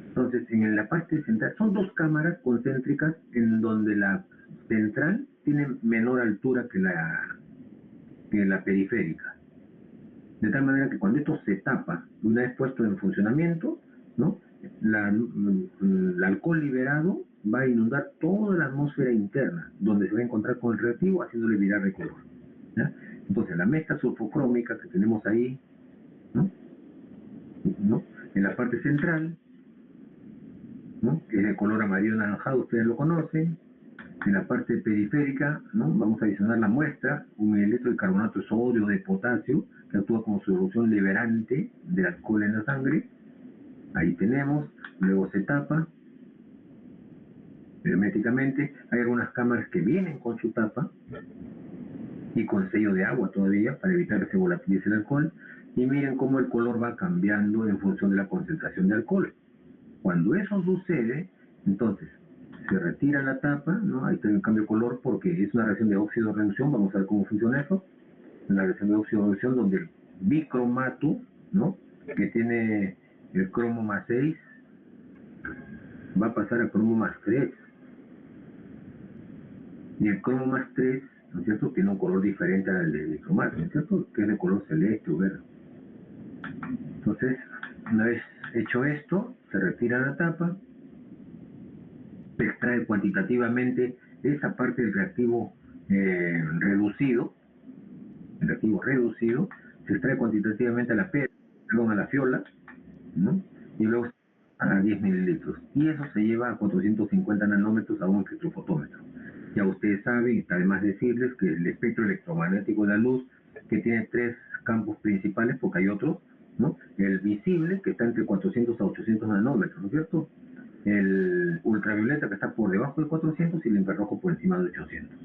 Entonces, en la parte central, son 2 cámaras concéntricas en donde la central tiene menor altura que la periférica. De tal manera que cuando esto se tapa, una vez puesto en funcionamiento, ¿no? El alcohol liberado va a inundar toda la atmósfera interna, donde se va a encontrar con el reactivo haciéndole virar de color, ¿ya? Entonces, la mezcla sulfocrómica que tenemos ahí, ¿no? ¿No? En la parte central, ¿no? Que es de color amarillo anaranjado, ustedes lo conocen. En la parte periférica, ¿no? Vamos a adicionar la muestra, 1 mililitro de carbonato de sodio o de potasio, que actúa como solución liberante de alcohol en la sangre. Ahí tenemos, luego se tapa. herméticamente. Hay algunas cámaras que vienen con su tapa y con sello de agua todavía para evitar que se volatilice el alcohol. Y miren cómo el color va cambiando en función de la concentración de alcohol. Cuando eso sucede, entonces se retira la tapa, ¿no? Ahí está el cambio de color porque es una reacción de óxido-reducción. Vamos a ver cómo funciona eso. Una reacción de óxido-reducción donde el bicromato, ¿no?, que tiene el cromo más 6, va a pasar a cromo más 3. Y el cromo más 3, ¿no es cierto?, tiene un color diferente al del bicromato, ¿no es cierto?, que es de color celeste o verde. Entonces, una vez hecho esto, se retira la tapa, se extrae cuantitativamente esa parte del reactivo reducido, se extrae cuantitativamente a la fiola, ¿no?, y luego a 10 mililitros. Y eso se lleva a 450 nanómetros a un espectrofotómetro. Ya ustedes saben, está de más decirles que el espectro electromagnético de la luz, que tiene 3 campos principales, porque hay otros, ¿no? El visible, que está entre 400 a 800 nanómetros, ¿no es cierto? El ultravioleta, que está por debajo de 400, y el infrarrojo por encima de 800.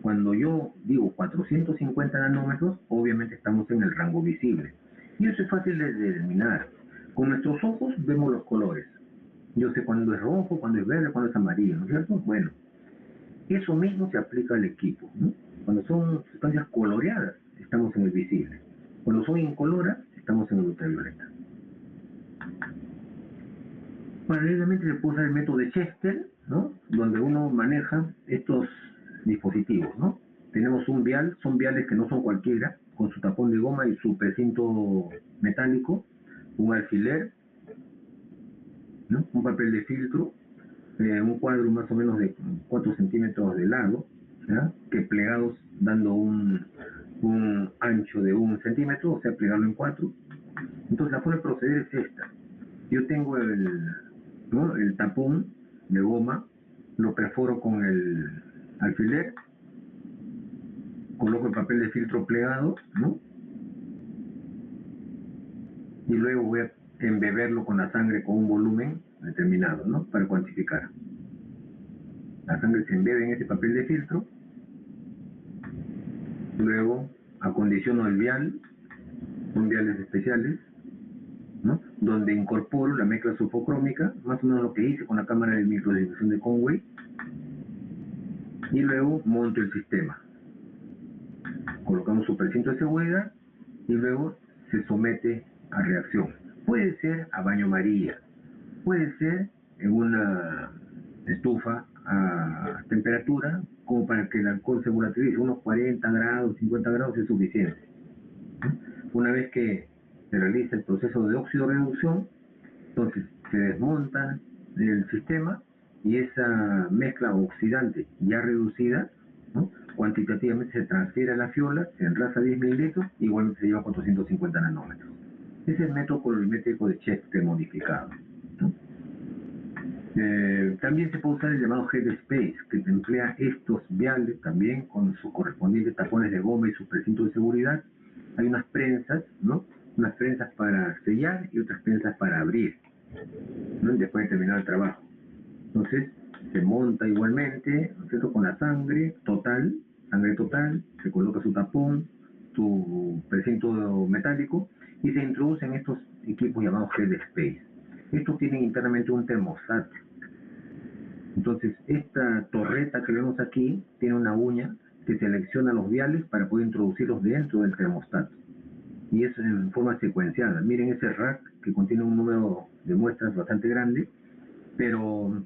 Cuando yo digo 450 nanómetros, obviamente estamos en el rango visible. Y eso es fácil de determinar. Con nuestros ojos vemos los colores. Yo sé cuándo es rojo, cuándo es verde, cuándo es amarillo, ¿no es cierto? Bueno, eso mismo se aplica al equipo, ¿no? Cuando son sustancias coloreadas, estamos en el visible. Cuando son incoloras, estamos en el ultravioleta. Paralelamente se puede usar el método de Chester, ¿no?, donde uno maneja estos dispositivos, ¿no? Tenemos un vial, son viales que no son cualquiera, con su tapón de goma y su precinto metálico, un alfiler, ¿no?, un papel de filtro, un cuadro más o menos de 4 centímetros de largo, ¿ya?, que plegados dando un ancho de 1 centímetro, o sea, plegarlo en 4. Entonces la forma de proceder es esta. Yo tengo ¿no?, el tapón de goma, lo perforo con el alfiler, coloco el papel de filtro plegado, ¿no?, y luego voy a embeberlo con la sangre con un volumen determinado, ¿no?, para cuantificar. La sangre se embebe en ese papel de filtro, luego acondiciono el vial, son viales especiales, ¿no?, donde incorporo la mezcla sulfocrómica, más o menos lo que hice con la cámara de microdifusión de Conway, y luego monto el sistema. Colocamos su precinto de seguridad y luego se somete a reacción. Puede ser a baño María, puede ser en una estufa a temperatura, como para que el alcohol se volatilice. Unos 40 grados, 50 grados es suficiente. Una vez que se realiza el proceso de óxido-reducción, entonces se desmonta el sistema y esa mezcla oxidante ya reducida, ¿no?, cuantitativamente se transfiere a la fiola, se enrasa 10 mililitros, igualmente se lleva 450 nanómetros. Ese es el método colorimétrico de Chester modificado, ¿no? También se puede usar el llamado Headspace, que emplea estos viales también con sus correspondientes tapones de goma y sus precintos de seguridad. Hay unas prensas, ¿no?, unas prensas para sellar y otras prensas para abrir, ¿no?, después de terminar el trabajo. Entonces se monta igualmente, ¿no es cierto?, con la sangre total, se coloca su tapón, su precinto metálico y se introducen estos equipos llamados Headspace. Estos tienen internamente un termostato. Entonces esta torreta que vemos aquí tiene una uña que selecciona los viales para poder introducirlos dentro del termostato. Y es en forma secuenciada. Miren ese rack que contiene un número de muestras bastante grande, pero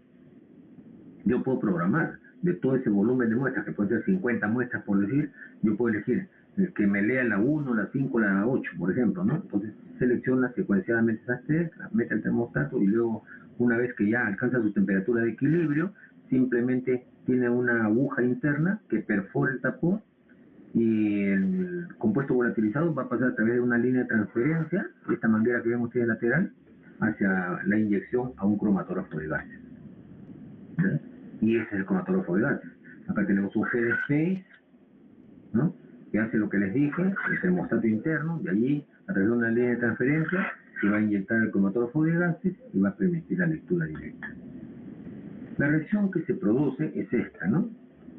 yo puedo programar de todo ese volumen de muestras, que puede ser 50 muestras por decir, yo puedo elegir que me lea la 1, la 5, la 8, por ejemplo, ¿no? Entonces selecciona secuenciadamente esas 3, las mete al termostato y luego, una vez que ya alcanza su temperatura de equilibrio, simplemente tiene una aguja interna que perfora el tapón y el compuesto volatilizado va a pasar a través de una línea de transferencia, esta manguera que vemos ustedes lateral, hacia la inyección a un cromatógrafo de gases, ¿sí? Y ese es el cromatógrafo de gases. Acá tenemos un Headspace, ¿no?, que hace lo que les dije, el termostato interno, y allí, a través de una línea de transferencia, se va a inyectar el cromatógrafo de gases y va a permitir la lectura directa. La reacción que se produce es esta, ¿no?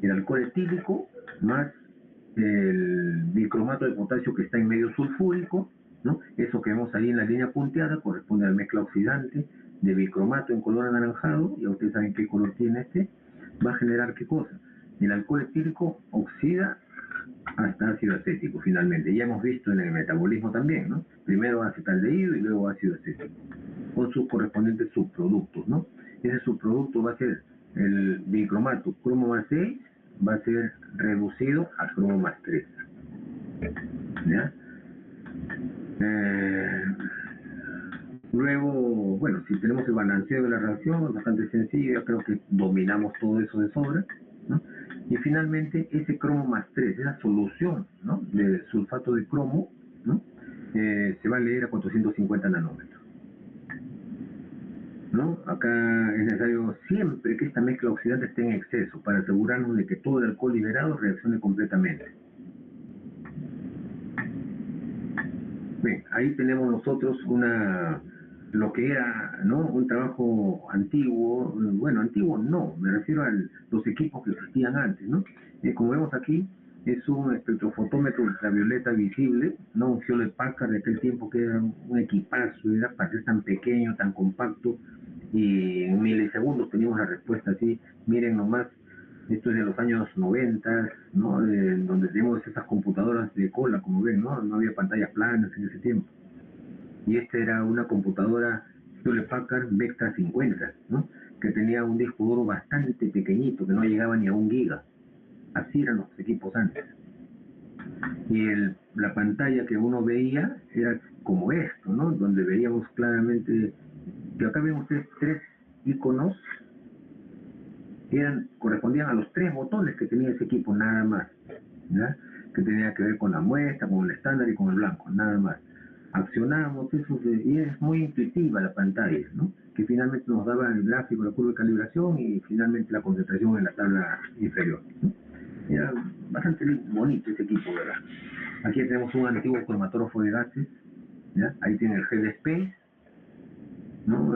El alcohol etílico más el bicromato de potasio que está en medio sulfúrico, ¿no? Eso que vemos ahí en la línea punteada corresponde a la mezcla oxidante de bicromato en color anaranjado, ya ustedes saben qué color tiene este, va a generar qué cosa. El alcohol etílico oxida hasta ácido acético finalmente. Ya hemos visto en el metabolismo también, ¿no? Primero acetaldehído y luego ácido acético, con sus correspondientes subproductos, ¿no? Ese subproducto va a ser el bicromato cromo más 6, va a ser reducido a cromo más 3. ¿Ya? Luego, bueno, si tenemos el balanceo de la reacción, es bastante sencillo, creo que dominamos todo eso de sobra, ¿no? Y finalmente ese cromo más 3, esa solución, ¿no?, de sulfato de cromo, ¿no?, se va a leer a 450 nanómetros, ¿no? Acá es necesario siempre que esta mezcla oxidante esté en exceso para asegurarnos de que todo el alcohol liberado reaccione completamente. Bien, ahí tenemos nosotros lo que era, ¿no?, un trabajo antiguo. Bueno, antiguo no, me refiero a los equipos que existían antes, ¿no? Como vemos aquí, es un espectrofotómetro ultravioleta visible, ¿no? Un Hewlett Packard de aquel tiempo que era un equipazo, era para ser tan pequeño, tan compacto, y en milisegundos teníamos la respuesta así. Miren nomás, esto es de los años 90, ¿no? Donde tenemos esas computadoras de cola, como ven, ¿no? No había pantallas planas en ese tiempo. Y esta era una computadora Hewlett Packard Vectra 50, ¿no?, que tenía un disco duro bastante pequeñito, que no llegaba ni a 1 giga. Así eran los equipos antes. Y la pantalla que uno veía era como esto, ¿no?, donde veíamos claramente, que acá ven ustedes 3 iconos que correspondían a los 3 botones que tenía ese equipo, nada más, ¿ya?, que tenía que ver con la muestra, con el estándar y con el blanco, nada más. Accionamos eso y es muy intuitiva la pantalla, ¿no?, que finalmente nos daba el gráfico, la curva de calibración y finalmente la concentración en la tabla inferior, ¿no? Era bastante bonito ese equipo, ¿verdad? Aquí tenemos un antiguo cromatógrafo de gases, ¿ya? Ahí tiene el Head Space, ¿no?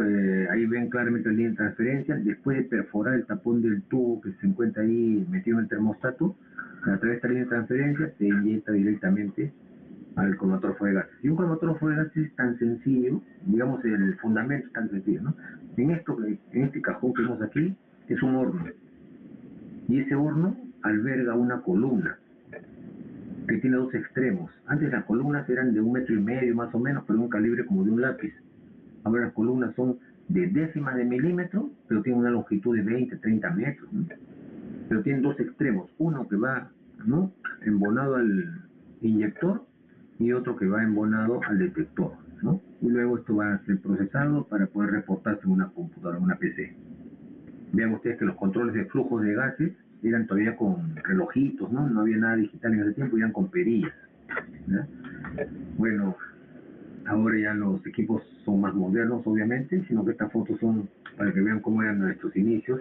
Ahí ven claramente la línea de transferencia. Después de perforar el tapón del tubo que se encuentra ahí metido en el termostato, a través de esta línea de transferencia se inyecta directamente al cromatógrafo de gases. Y un cromatógrafo de gases es tan sencillo, digamos, el fundamento es tan sencillo, ¿no? En este cajón que vemos aquí es un horno, y ese horno alberga una columna que tiene 2 extremos. Antes las columnas eran de 1,5 metros más o menos, pero de un calibre como de un lápiz. Ahora las columnas son de décimas de milímetro, pero tienen una longitud de 20, 30 metros, ¿no? Pero tienen 2 extremos, uno que va, ¿no?, embonado al inyector y otro que va embonado al detector, ¿no? Y luego esto va a ser procesado para poder reportarse en una computadora, en una PC. Vean ustedes que los controles de flujos de gases eran todavía con relojitos, ¿no? No había nada digital en ese tiempo, eran con perillas, ¿ya? Bueno, ahora ya los equipos son más modernos, obviamente, sino que estas fotos son para que vean cómo eran nuestros inicios.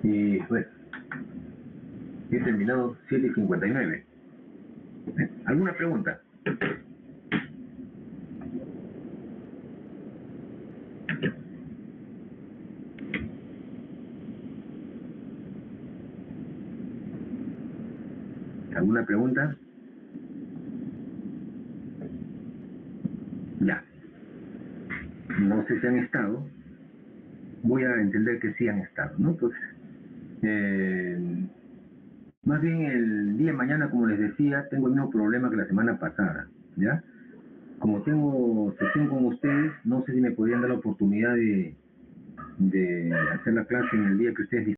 Y bueno, he terminado 7:59. ¿Alguna pregunta? ¿Alguna pregunta? Ya. No sé si han estado. Voy a entender que sí han estado, ¿no? Entonces, más bien el día de mañana, como les decía, tengo el mismo problema que la semana pasada, ¿ya? Como tengo sesión con ustedes, no sé si me podrían dar la oportunidad de hacer la clase en el día que ustedes